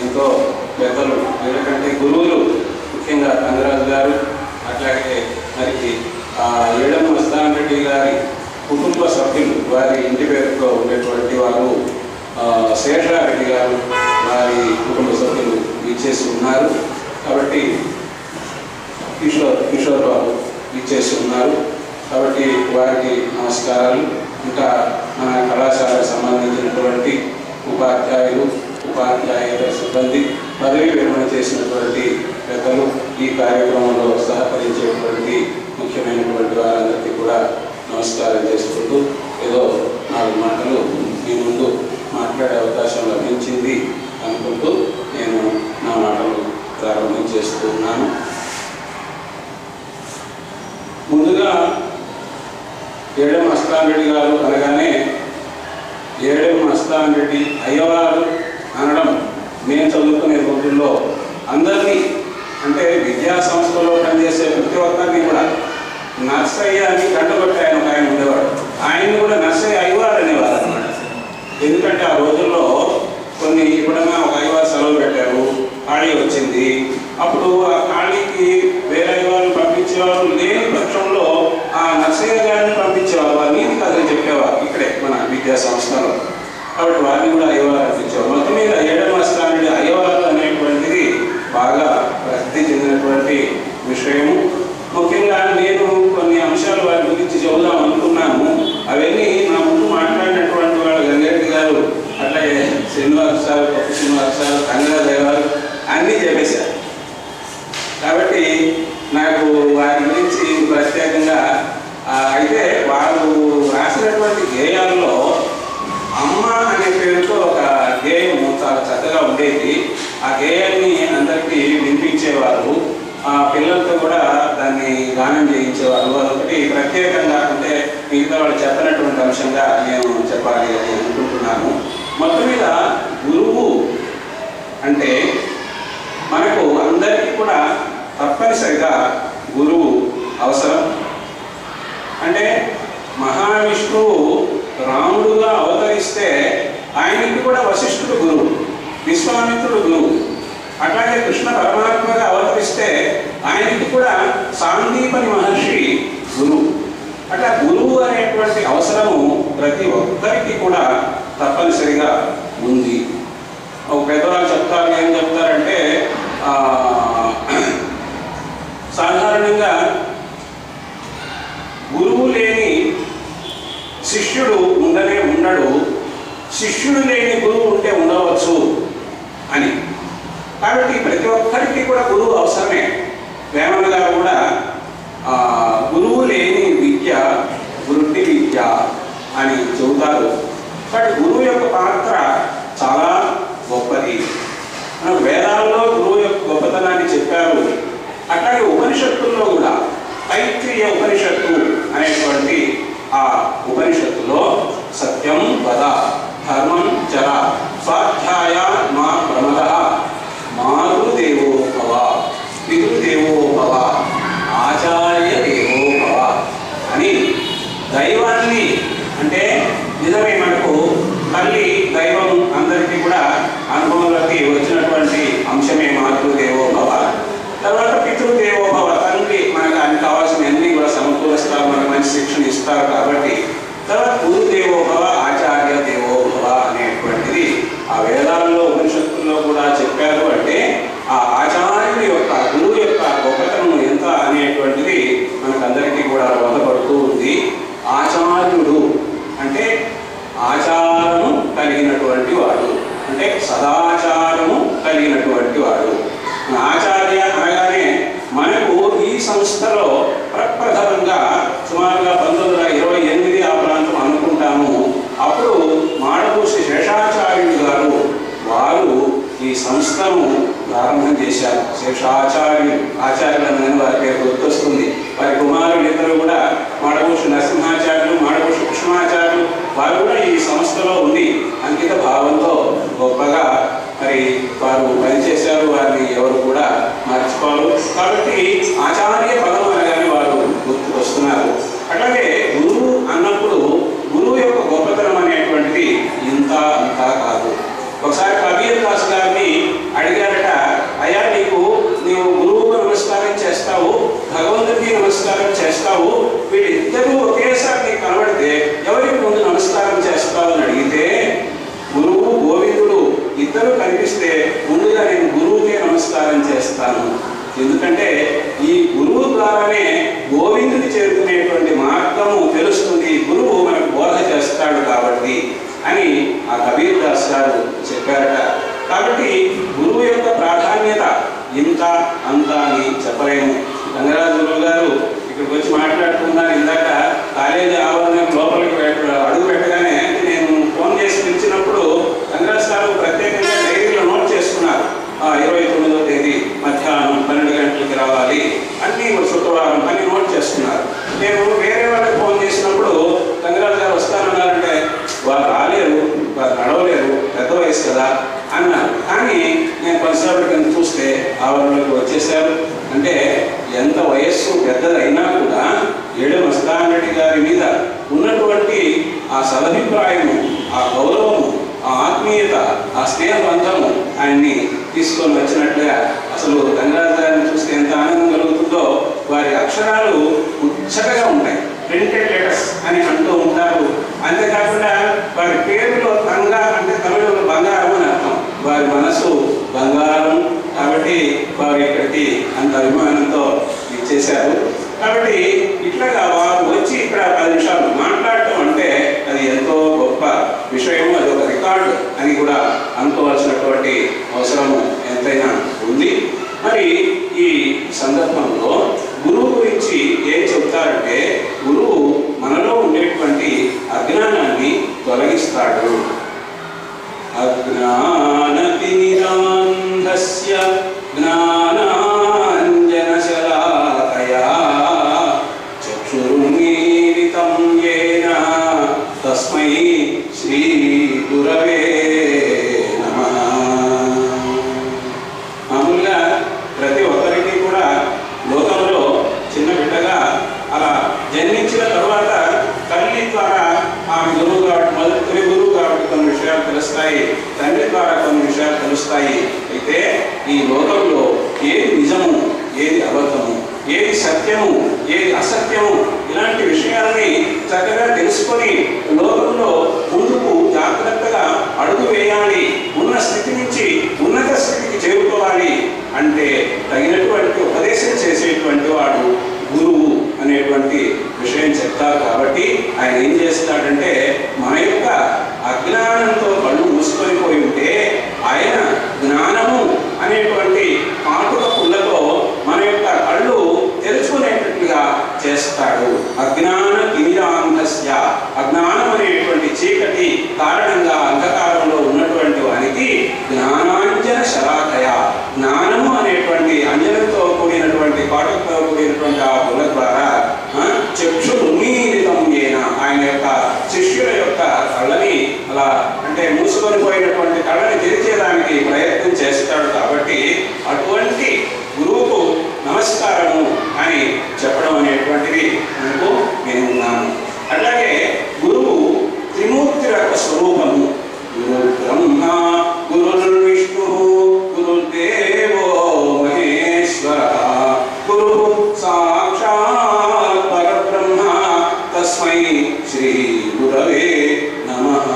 ఎంతో పెద్దలు, వీళ్ళకంటే గురువులు, ముఖ్యంగా రంగరాజు గారు, అట్లాగే మరి ఏడెం మస్తానారెడ్డి గారి కుటుంబ సభ్యులు, వారి ఇంటి పేరుతో ఉండేటువంటి వారు శేషారెడ్డి గారు, వారి కుటుంబ సభ్యులు ఇచ్చేసి ఉన్నారు. కాబట్టి కిషోర్ బాబు ఇచ్చేసి ఉన్నారు. కాబట్టి వారికి నమస్కారాలు. ఇంకా మన కళాశాలకు సంబంధించినటువంటి ఉపాధ్యాయులు, ఉపాధ్యాయుల సిబ్బంది, పదవి విరమణ చేసినటువంటి పెద్దలు, ఈ కార్యక్రమంలో సహకరించేటువంటి ముఖ్యమైనటువంటి వారందరికీ కూడా నమస్కారం చేసుకుంటూ ఏదో 4 మాటలు మీ ముందు మాట్లాడే అవకాశం లభించింది అనుకుంటూ నేను నా మాటలు ప్రారంభం చేస్తున్నాను. ముందుగా ఏడెం మస్తానారెడ్డి గారు అనగానే ఏడెం మస్తానారెడ్డి అయ్యవారు అనడం నేను చదువుకునే రోజుల్లో అందరినీ, అంటే విద్యా సంస్థలో పనిచేసే ప్రతి ఒక్కరిని కూడా నర్సయ్య అని గంటగొట్టి ఆయన ఒక ఆయన ఉండేవాడు. ఆయన్ని కూడా నర్సయ్య అయ్యవారు అనేవారు అన్నమాట. ఎందుకంటే ఆ రోజుల్లో కొన్ని ఎప్పుడైనా ఒక అయ్యవారు సెలవు పెట్టారు, ఖాళీ వచ్చింది, అప్పుడు ఆ ఖాళీకి వేరే అయ్యవారిని పంపించేవారు. లేని పక్షంలో ఆ నర్సయ్య గారిని పంపించేవారు. వారు నీతి కథలు చెప్పేవారు ఇక్కడే మన విద్యా సంస్థలో. కాబట్టి వారిని కూడా అయ్యవారు అనిపించేవారు. మొత్తం మీద 7వ స్థానంలో అయ్యవారు అనేటువంటిది బాగా ప్రసిద్ధి చెందినటువంటి విషయము. ముఖ్యంగా నేను కొన్ని అంశాలు వారి గురించి చెబుదాం అనుకున్నాను. అవన్నీ నా ముందు మాట్లాడినటువంటి వాళ్ళు గంగారెడ్డి గారు, అట్లాగే శ్రీనివాస్ సార్, పప్పు శ్రీనివాస్ సార్, రంగరాజయ్య గారు అన్నీ చెప్పేశారు. కాబట్టి నాకు వారి గురించి ప్రత్యేకంగా అయితే వారు రాసినటువంటి గేయాల్లో అమ్మ అనే పేరుతో ఒక గేయం చాలా చక్కగా ఉండేది. ఆ గేయాన్ని అందరికీ వినిపించేవారు. ఆ పిల్లలతో కూడా దాన్ని గానం చేయించేవారు. అదొకటి ప్రత్యేకంగా, అంటే మిగతా వాళ్ళు చెప్పినటువంటి అంశంగా నేను చెప్పాలి అని అనుకుంటున్నాను. మొత్తం మీద గురువు అంటే మనకు అందరికీ కూడా తప్పనిసరిగా గురువు అవసరం. అంటే మహావిష్ణువు రాముడుగా అవతరిస్తే ఆయనకి కూడా వశిష్ఠుడు గురువు, విశ్వామిత్రుడు గురువు. అట్లాగే కృష్ణ పరమాత్మగా అవతరిస్తే ఆయనకి కూడా సాందీపని మహర్షి గురువు. అట్లా గురువు అనేటువంటి అవసరము ప్రతి ఒక్కరికి కూడా తప్పనిసరిగా ఉంది. ఒక పెద్దవాళ్ళు చెప్తారు, ఏం చెప్తారంటే సాధారణంగా గురువు లేని శిష్యుడు ఉండనే ఉండడు, శిష్యుడు లేని గురువు ఉంటే ఉండవచ్చు అని. కాబట్టి ప్రతి ఒక్కరికి కూడా గురువు అవసరమే. వేమన గారు కూడా గురువు లేని విద్య వృత్తి విద్య అని చెబుతారు. కాబట్టి గురువు యొక్క పాత్ర చాలా గొప్పది. మనకు వేదాల్లో గురువు యొక్క గొప్పతనాన్ని చెప్పారు. అట్లాగే ఉపనిషత్తుల్లో కూడా తైత్రీయ ఉపనిషత్తు అనేటువంటి ఆ ఉపనిషత్తులో సత్యం వద, ధర్మం చర, స్వాధ్యాయ మా ప్రమద, మాతృదేవో భవ, పితృదేవో భవ, ఆచార్య దేవో భవ అని దైవాన్ని, అంటే నిజమే మనకు తల్లి దైవం అందరికీ కూడా అనుభవంలోకి వచ్చినటువంటి అంశమే మాతృదేవో భవ. తర్వాత పితృదేవో భవ, తండ్రి మనకు అన్ని కావాల్సిన అన్ని కూడా సమకూరుస్తారు, మనకు మంచి శిక్షణ ఇస్తారు. కాబట్టి తర్వాత గురుదేవో భవ, ఆచార్య దేవో భవ అనేటువంటిది ఆ వేదాల్లో ఉపనిషత్తుల్లో కూడా చెప్పారు. అంటే ఆ ఆచార్యుడి యొక్క, గురువు యొక్క గొప్పతనం ఎంత అనేటువంటిది మనకందరికీ కూడా బోధపడుతూ ఉంది. ఆచార్యుడు అంటే ఆచారము కలిగినటువంటి వాడు, అంటే సదాచారము కలిగినటువంటి వాడు. ఆచార్య అనగానే మనకు ఈ సంస్థలో ప్రప్రథమంగా సుమారుగా 1928 ఆ ప్రాంతం అనుకుంటాము. అప్పుడు మాడభూషి శేషాచార్యుడు గారు వారు ఈ సంస్థను ప్రారంభం చేశారు. శేషాచార్యులు, ఆచార్యులు వారి పేరు గుర్తొస్తుంది. వారి కుమారులు ఇద్దరు కూడా మాడభూషి నరసింహాచార్యులు, మాడభూషి కృష్ణాచార్యులు, వారు కూడా ఈ సంస్థలో ఉండి అంకిత భావంతో గొప్పగా మరి వారు పనిచేశారు. వారిని ఎవరు కూడా మర్చిపోరు. కాబట్టి ఆచార్య పదం అనగానే వారు గుర్తుకు వస్తున్నారు. అట్లాగే గురువు అన్నప్పుడు గురువు యొక్క గొప్పతనం అనేటువంటిది ఇంత అంతా కాదు. ఒకసారి కబీర్ దాస్ గారిని అడిగారట, అయ్యా నీవు గురువుకు నమస్కారం చేస్తావు, భగవంతుడికి నమస్కారం చేస్తావు, వీళ్ళిద్దరూ ఒకేసారి నీకు కనబడితే ఎవరికి ముందు నమస్కారం చేస్తావు అని అడిగితే, గురువు గోవిందుడు ఇద్దరు కనిపిస్తే ముందుగా నేను గురువుకే నమస్కారం చేస్తాను. ఎందుకంటే ఈ గురువు ద్వారానే గోవిందుని చేరుకునేటువంటి మార్గము ఆ సదభిప్రాయము, ఆ గౌరవము, ఆ ఆత్మీయత, ఆ స్నేహబంధము ఆయన్ని తీసుకొని వచ్చినట్లుగా అసలు రంగరాజు గారిని చూస్తే ఎంత ఆనందం కలుగుతుందో. వారి అక్షరాలు చక్కగా ఉంటాయి, ప్రింటెడ్ లెటర్స్ అని అంటూ ఉంటారు. అంతేకాకుండా వారి పేరులో తంగా అంటే తమిళంలో బంగారం అని అర్థం. వారి మనసు బంగారం కాబట్టి వారు ఇక్కడికి అంత అభిమానంతో ఇచ్చేశారు. కాబట్టి ఇట్లాగా వారు వచ్చి ఇక్కడ 10 నిమిషాలు మాట్లాడటం అంటే అది ఎంతో గొప్ప విషయం, అది ఒక రికార్డు అని కూడా అనుకోవాల్సినటువంటి అవసరము ఎంతైనా ఉంది. మరి ఈ సందర్భంలో గురువు గురించి ఏం చెప్తారంటే, గురువు మనలో ఉండేటువంటి అజ్ఞానాన్ని తొలగిస్తాడు. అజ్ఞానతిమిరాంధస్య జ్ఞానాంజనశలాకయా చక్షురున్మీలితం యేన తస్మై శ్రీ గురవే నమః. మామూలుగా ప్రతి ఒక్కరికి కూడా లోకంలో చిన్న బిడ్డగా అలా జన్మించిన తర్వాత తల్లి ద్వారా ఆమె గురువు కాబట్టి మొదటి గురువు కాబట్టి కొన్ని విషయాలు తెలుస్తాయి, తండ్రి ద్వారా కొన్ని విషయాలు తెలుస్తాయి. అయితే ఈ లోకంలో ఏది నిజము, ఏది అబద్ధము, ఏది సత్యము, ఏది అసత్యము, ఇలాంటి విషయాలని చక్కగా తెలుసుకొని లోకంలో ముందుకు జాగ్రత్తగా అడుగు వేయాలి. ఉన్న స్థితి నుంచి ఉన్నత స్థితికి చేరుకోవాలి అంటే తగినటువంటి ఉపదేశం చేసేటువంటి వాడు గురువు అనేటువంటి విషయం చెప్తారు. కాబట్టి ఆయన ఏం చేస్తాడంటే, మన యొక్క అజ్ఞానంతో కళ్ళు మూసుకొని పోయి ఉంటే ఆయన జ్ఞానము అనేటువంటి కాటుక పుల్లతో మన యొక్క కళ్ళు తెరుచుకునేటట్లుగా చేస్తాడు. అజ్ఞాన తిమిరాంధస్య, అజ్ఞానం అనేటువంటి చీకటి కారణంగా అంధకారంలో ఉన్నటువంటి వారికి జ్ఞానాంజన శలాకయ, జ్ఞానము అనేటువంటి అంజనంతో కూడినటువంటి కాటుకతో కూడినటువంటి ఆ పుల్ల ద్వారా చక్షురున్మీలితం యేన, ఆయన యొక్క శిష్యుల యొక్క కళ్ళని అలా అంటే మూసుకొని పోయినటువంటి కళ్ళని తెరిచేదానికి ప్రయత్నం చేస్తాడు. కాబట్టి అటువంటి గురువుకు నమస్కారము అని చెప్పడం అనేటువంటిది మనకు నేను ఉన్నాను. అట్లాగే గురువు త్రిమూర్తి యొక్క స్వరూపము. గురు బ్రహ్మ, గురు విష్ణు, గురుదేవో మహేశ్వర, గురు సాక్షాత్ పరబ్రహ్మ తస్మై శ్రీ గురవే నమః.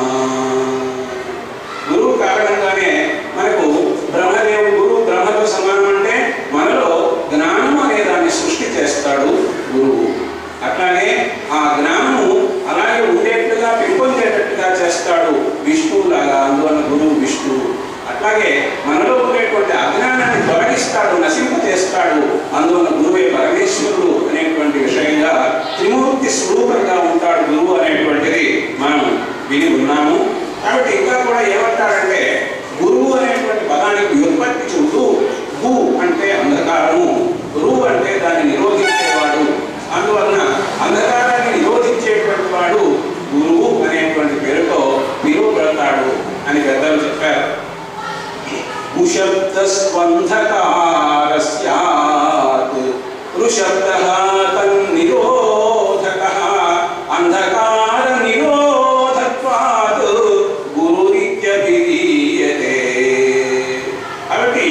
గురువు కారణంగానే మనకు బ్రహ్మదేవుడు, గురువు బ్రహ్మతో సమానం అంటే మనలో జ్ఞానం అనే దాన్ని సృష్టి చేస్తాడు గురువు. అట్లానే ఆ జ్ఞానము అలాగే ఉండేట్టుగా పెంపొందేటట్టుగా చేస్తాడు విష్ణువులాగా, అందువల్ల గురువు విష్ణువు. అట్లాగే మనలో ఉండేటువంటి అజ్ఞానాన్ని తొలగిస్తాడు, నశింపజేస్తాడు, అందువల్ల గురువే పరమేశ్వరుడు అనేటువంటి విషయంగా త్రిమూర్తి స్వరూపంగా ఉంటాడు గురువు అనేటువంటిది మనం విని ఉన్నాము. కాబట్టి ఇంకా కూడా ఏమంటారంటే, గురువు అనేటువంటి పదానికి వ్యుత్పత్తి చూస్తూ గు అంటే అంధకారము, గురువు అంటే దాన్ని నిరోధించేవాడు, అందువలన అంధకారాన్ని నిరోధించేటువంటి వాడు గురువు అనేటువంటి పేరుతో నిరూపడతాడు అని పెద్దలు చెప్పారు. ఉశబ్దస్వంధకారస్యాత్ ఋషబ్దః తన్నిరోధకః అంధకార నిరోధత్వాత్ గురురిత్యభిధీయతే. కాబట్టి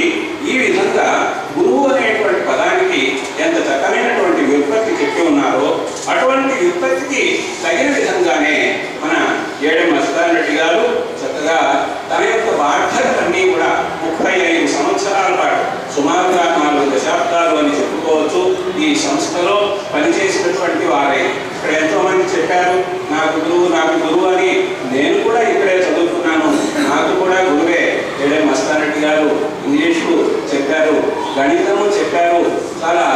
ఈ విధంగా గురువు అనేటువంటి పదానికి ఎంత చక్కనైనటువంటి వ్యుత్పత్తి చెప్పి ఉన్నారో అటువంటి వ్యుత్పత్తికి తగిన విధంగానే మన ఏడెం మస్తానరెడ్డి గారు చక్కగా తన యొక్క బాధ్యతలన్నీ కూడా 35 సంవత్సరాల పాటు సుమారుగా 4 దశాబ్దాలు అని చెప్పుకోవచ్చు ఈ సంస్థలో పనిచేసినటువంటి వారే. ఇక్కడ ఎంతో మంది చెప్పారు నాకు గురువు అని. నేను కూడా ఇక్కడే చదువుకున్నాను, నాకు కూడా గురువే ఏడెం మస్తానరెడ్డి గారు. ఇంగ్లీషు చెప్పారు, గణితము చెప్పారు, చాలా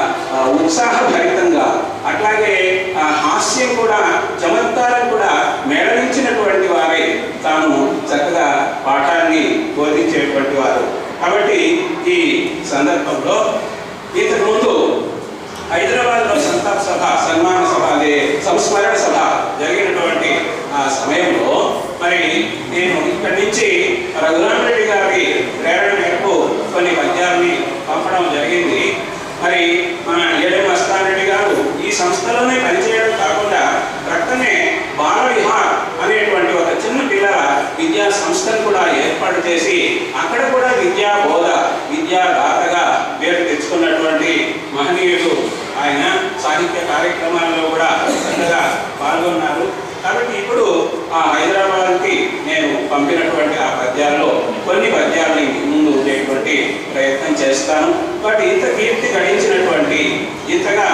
ఉత్సాహభరితంగా. అట్లాగే హాస్యం కూడా, చమత్కారం కూడా మేళవించినటువంటి వారే తాను చక్కగా పాఠాన్ని బోధించేటువంటి వారు. కాబట్టి ఈ సందర్భంలో ఇంతకుముందు హైదరాబాద్లో సంతాప సభ, సన్మాన సభ, అదే సంస్మరణ సభ జరిగినటువంటి ఆ సమయంలో మరి నేను ఇక్కడి నుంచి రఘురామరెడ్డి గారి ప్రేరణ మేరకు కొన్ని పద్యాలని పంపడం జరిగింది. మరి మన ఏడెం మస్తానరెడ్డి గారు ఈ సంస్థలోనే పనిచేయడం కాకుండా ప్రక్కనే బాల విహార్ సంస్థను కూడా ఏర్పాటు చేసి అక్కడ కూడా విద్యా బోధ విద్యాదాతగా పేరు తెచ్చుకున్నటువంటి మహనీయుడు ఆయన. సాహిత్య కార్యక్రమాల్లో కూడా చక్కగా పాల్గొన్నారు. కాబట్టి ఇప్పుడు ఆ హైదరాబాద్కి నేను పంపినటువంటి ఆ పద్యాల్లో కొన్ని పద్యాలని ముందు ఉండేటువంటి ప్రయత్నం చేస్తాను. బట్ ఇంత కీర్తి గడించినటువంటి ఇంతగా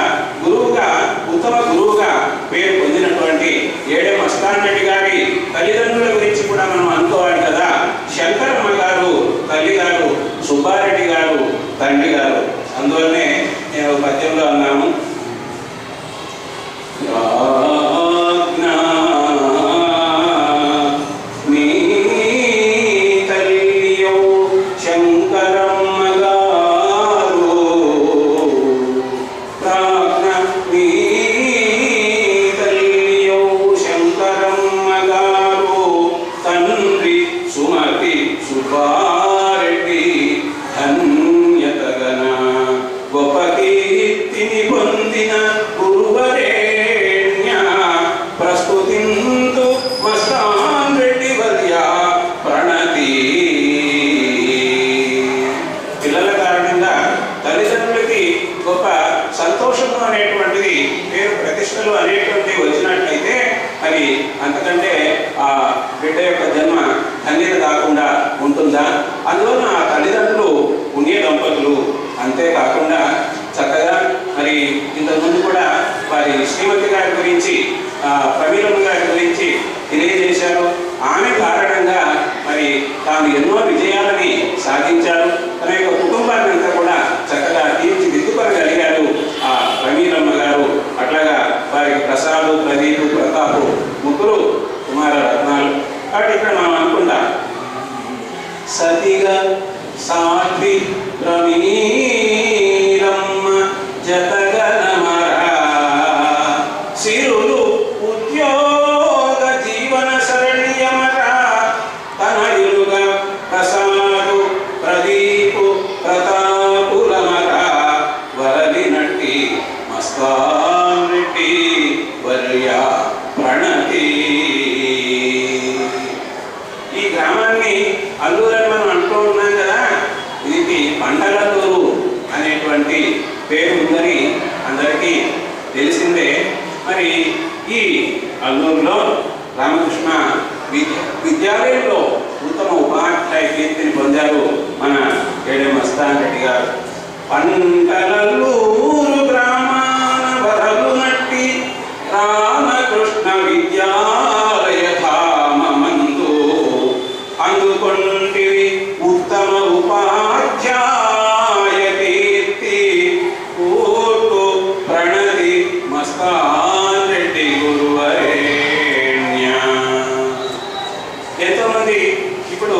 గురువుగా ఉత్తమ గురువుగా పేరు పొందినటువంటి ఏడెం మస్తాన్ రెడ్డి గారి తల్లిదండ్రుల గురించి కూడా మనం అనుకోవాలి కదా. శంకరమ్మ గారు తల్లి గారు, సుబ్బారెడ్డి గారు తండ్రి గారు. అందువల్లనే నేను పద్యంలో అన్నాము, అంతకంటే ఆ బిడ్డ యొక్క జన్మ ధన్యత కాకుండా ఉంటుందా? అందువలన ఆ తల్లిదండ్రులు పుణ్య దంపతులు. అంతేకాకుండా చక్కగా మరి ఇంతకుముందు కూడా వారి శ్రీమతి గారి గురించి, ప్రవీణమ్మ గారి గురించి తెలియజేశారు. ఆమె కారణంగా మరి తాను ఎన్నో విజయాలని సాధించారు. తన యొక్క కుటుంబాన్ని అంతా కూడా చక్కగా తీర్చిదిద్దుకోగలిగారు ఆ ప్రవీణమ్మ గారు. అట్లాగా వారికి ప్రసాదు, ప్రదీపు, ప్రతాపు ముగ్గురు కుమార రత్నాలు. కాబట్టి ఇక్కడ మనం అనుకుంటాం సతిగా సాధ్వి ప్రవీణమ్మ జతగనమరా సిరులు ఉద్యోగ జీవన సరణియమరా తనయులుగా ప్రసాదు ప్రదీపు ప్రతాపులమరా వరలినట్టి మస్తాన్ రెడ్డి వర్య ప్రణతి. ఈ గ్రామాన్ని అల్లూరు అని మనం అంటూ ఉన్నాం కదా. ఇది పంటలూరు అనేటువంటి పేరు ఉందని అందరికీ తెలిసిందే. మరి ఈ అల్లూరులో రామకృష్ణ విద్యాలయంలో ఉత్తమ ఉపాధ్యాయ కీర్తిని పొందారు మన ఏడెం మస్తాన్ రెడ్డి గారు. పంటలూరు గ్రామాన బరలు నట్టి రామకృష్ణ విద్యాలయ ధామమందు అందుకొంటివి ఉత్తమ ఉపాధ్యాయ కీర్తి కూర్పు ప్రణతి మస్తాన్ రెడ్డి గురువరేణ్య. ఎంతోమంది ఇప్పుడు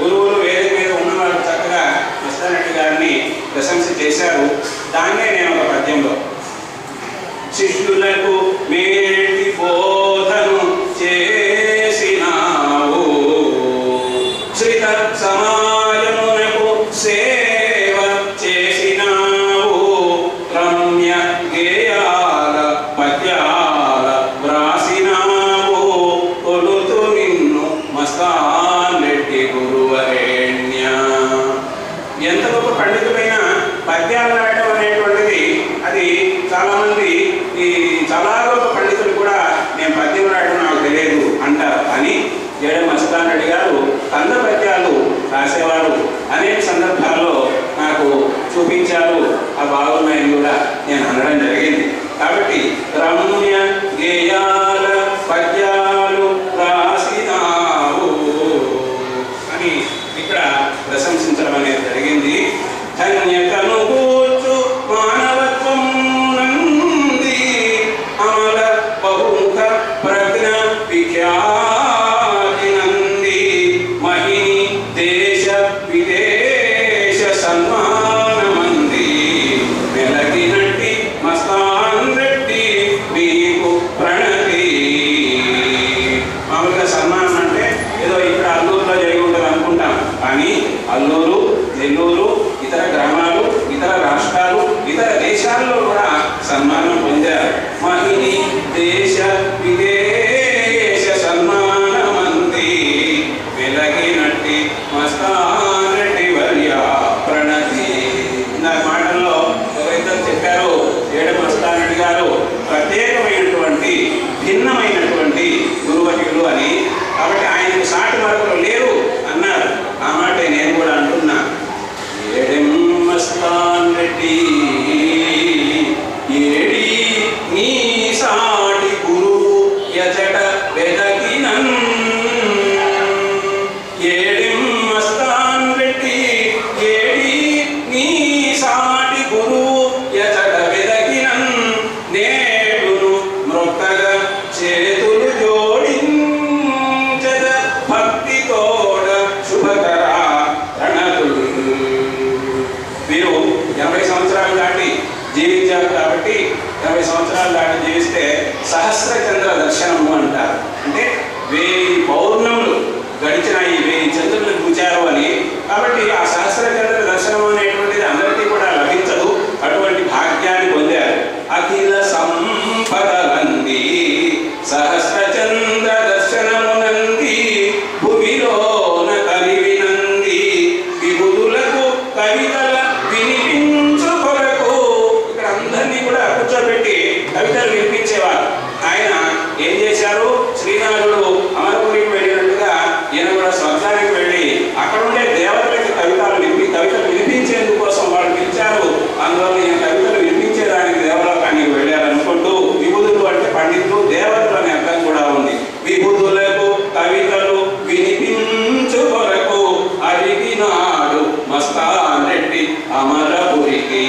గురువులు వేరే మీద ఉన్నవాళ్ళు చక్కగా మస్తాన్ రెడ్డి గారిని ప్రశంస చేశారు. దాన్నే అని. కాబట్టి ఆయనకు సాటి మరొకరు లేరు అన్నారు. ఆ మాట నేను కూడా అంటున్నా. ఏడెం మస్తాన్ రెడ్డి ఏడి నీ సాటి గురువు ఎచట వెదకినన్. ఏడెం మస్తాన్ రెడ్డి ఏడి నీ సాటి గురువు ఎచట వెదకినన్. నేడును మ్రొక్కగా చేతులు జోడించద భక్తి తోడ శుభకర రణతులు. వీరు 80 సంవత్సరాలు దాటి జీవించారు కాబట్టి 80 సంవత్సరాలు దాటి జీవిస్తే సహస్ర చంద్ర దర్శనము అంటారు. అంటే 1000 పౌర్ణములు గడిచిన ఈ 1000 చంద్రులు చూచారు అని. కాబట్టి ఆ సహస్ర చంద్ర దర్శనం అనేటువంటిది అందరికీ కూడా లభించదు. అటువంటి భాగ్యాన్ని పొందారు. అఖిల సంపదలంది సహస్ర చంద్ర దర్శనమునంది భూమిలోన కలివినంది విభుదులకు కవితల వినిపించు కొరకు. ఇక్కడ అందరినీ కూడా కూర్చోబెట్టి కవితలు వినిపించేవారు. ఆయన ఏం చేశారు? శ్రీనాథుడు అమరపురికి వెళ్ళినట్టుగా ఈయన కూడా స్వర్గానికి వెళ్ళి అక్కడుండే దేవతలకి కవితలు వినిపించేందుకోసం వాళ్ళు పిలిచారు. అందువల్ల ఈయన కవితలు వినిపించేదానికి దేవలోకానికి వెళ్ళారనుకుంటూ, విభుదులు అంటే పండితులు, దేవతలు అనే అర్థం కూడా ఉంది. విభుదులకు కవితలు వినిపించు కొరకు అడిగినాడు మస్తాన్ రెడ్డి అమరపురికి.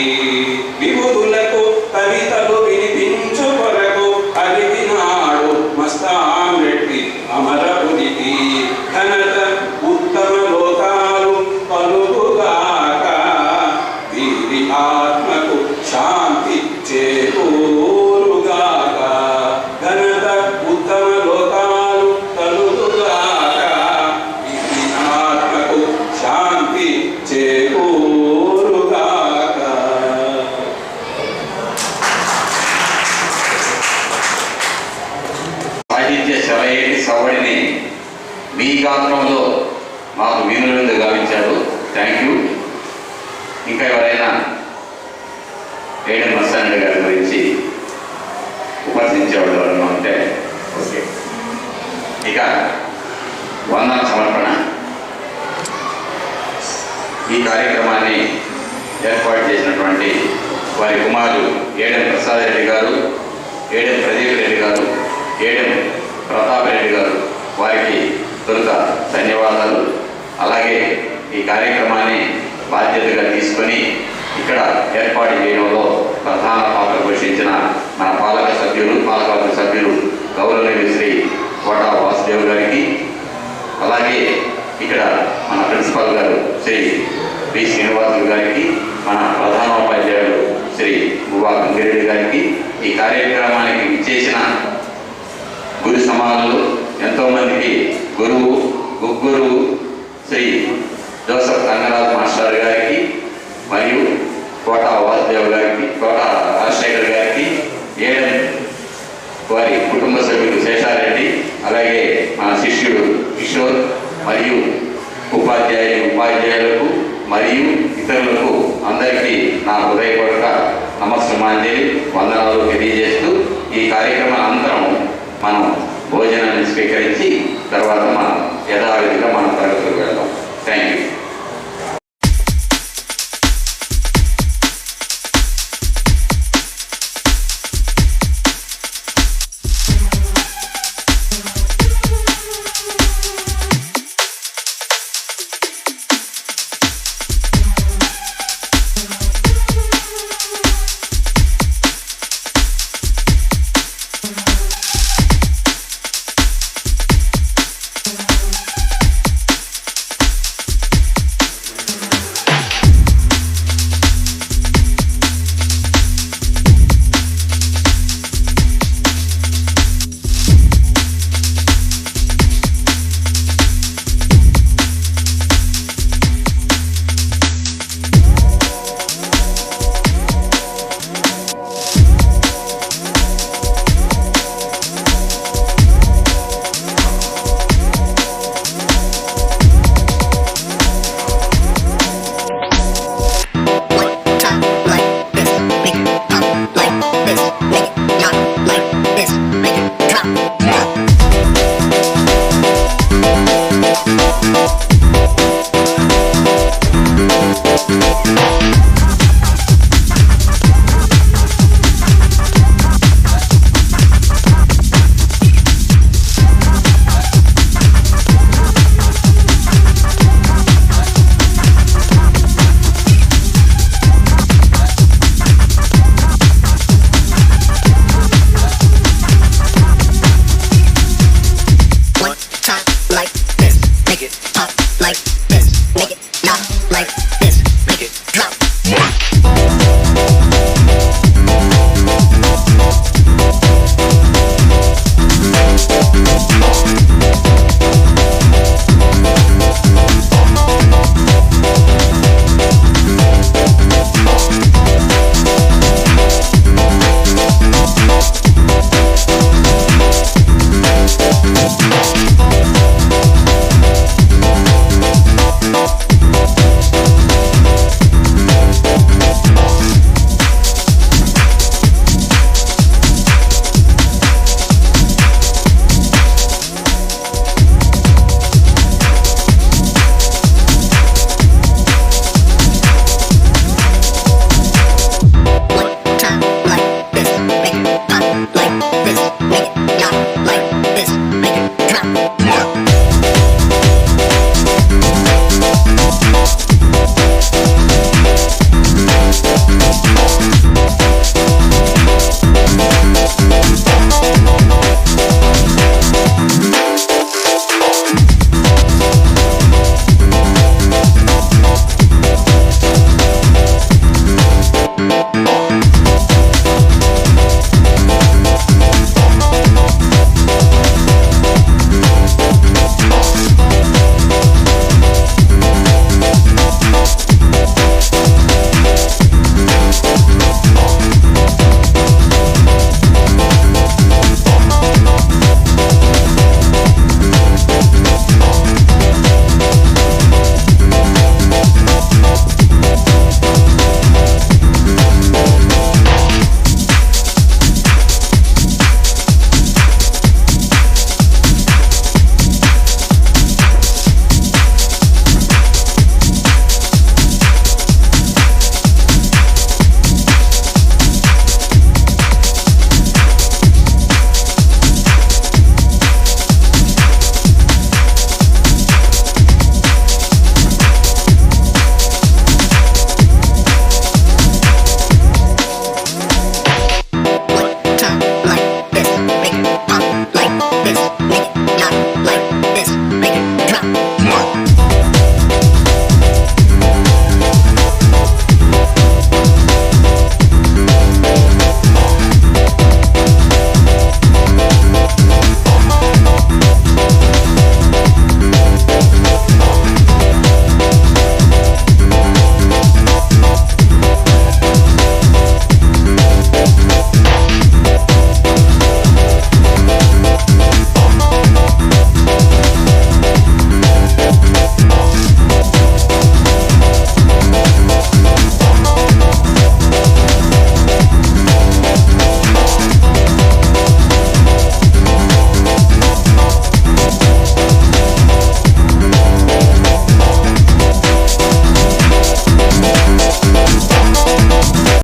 విభుదులకు కవితలు వినిపించు కొరకు అడిగినాడు మస్తాన్ రెడ్డి అమరపురికి. ఘనత ఉత్తమ లోకాలు కలుగుగాక వీరి ఆత్మకు శాంతి చేకూరుగాక. ఘనత ఉత్తమ లోకాలు కలుగుగాక వీరి ఆత్మకు శాంతి చేకూరుగాక. సాహిత్య సెలయేటి సవడిని మీ గాత్రంలో మాకు వీనులందు గావించారు. Thank you. ఇంకా ఎవరైనా ఏడెం మస్తాన్ రెడ్డి గారి గురించి ఉపస్థించేవాళ్ళు ఎవరైనా ఉంటే ఓకే. ఇక వందన సమర్పణ. ఈ కార్యక్రమాన్ని ఏర్పాటు చేసినటువంటి వారి కుమారులు ఏడెం ప్రసాద్ రెడ్డి గారు, ఏడెం ప్రదీప్ రెడ్డి గారు, ఏడెం ప్రతాప్ రెడ్డి గారు, వారికి తొలుత ధన్యవాదాలు. అలాగే ఈ కార్యక్రమాన్ని బాధ్యతగా తీసుకొని ఇక్కడ ఏర్పాటు చేయడంలో ప్రధాన పాత్ర పోషించిన మన పాలకవర్గ సభ్యులు గౌరవనీయులు శ్రీ కోట వాసుదేవ్ గారికి, అలాగే ఇక్కడ మన ప్రిన్సిపాల్ గారు శ్రీ పి శ్రీనివాసులు గారికి, మన ప్రధానోపాధ్యాయులు శ్రీ గువా గంగిరెడ్డి గారికి, ఈ కార్యక్రమానికి ఇచ్చేసిన గురు సమానులు ఎంతోమందికి గురువు గురువు శ్రీ జోసఫ్ రంగరాజు మాస్టర్ గారికి, మరియు కోట వాసుదేవ్ గారికి, కోట రాజశేఖర్ గారికి, ఏడెం వారి కుటుంబ సభ్యులు శేషారెడ్డి, అలాగే మన శిష్యుడు కిషోర్, మరియు ఉపాధ్యాయులకు మరియు ఇతరులకు అందరికీ నా హృదయపూర్వక నమస్సుమాంజలి వందనాలు తెలియజేస్తూ ఈ కార్యక్రమం అనంతరం మనం భోజనాన్ని స్వీకరించి తర్వాత మనం యథావిధిగా మన తరగతులకు వెళ్దాం. Thank you.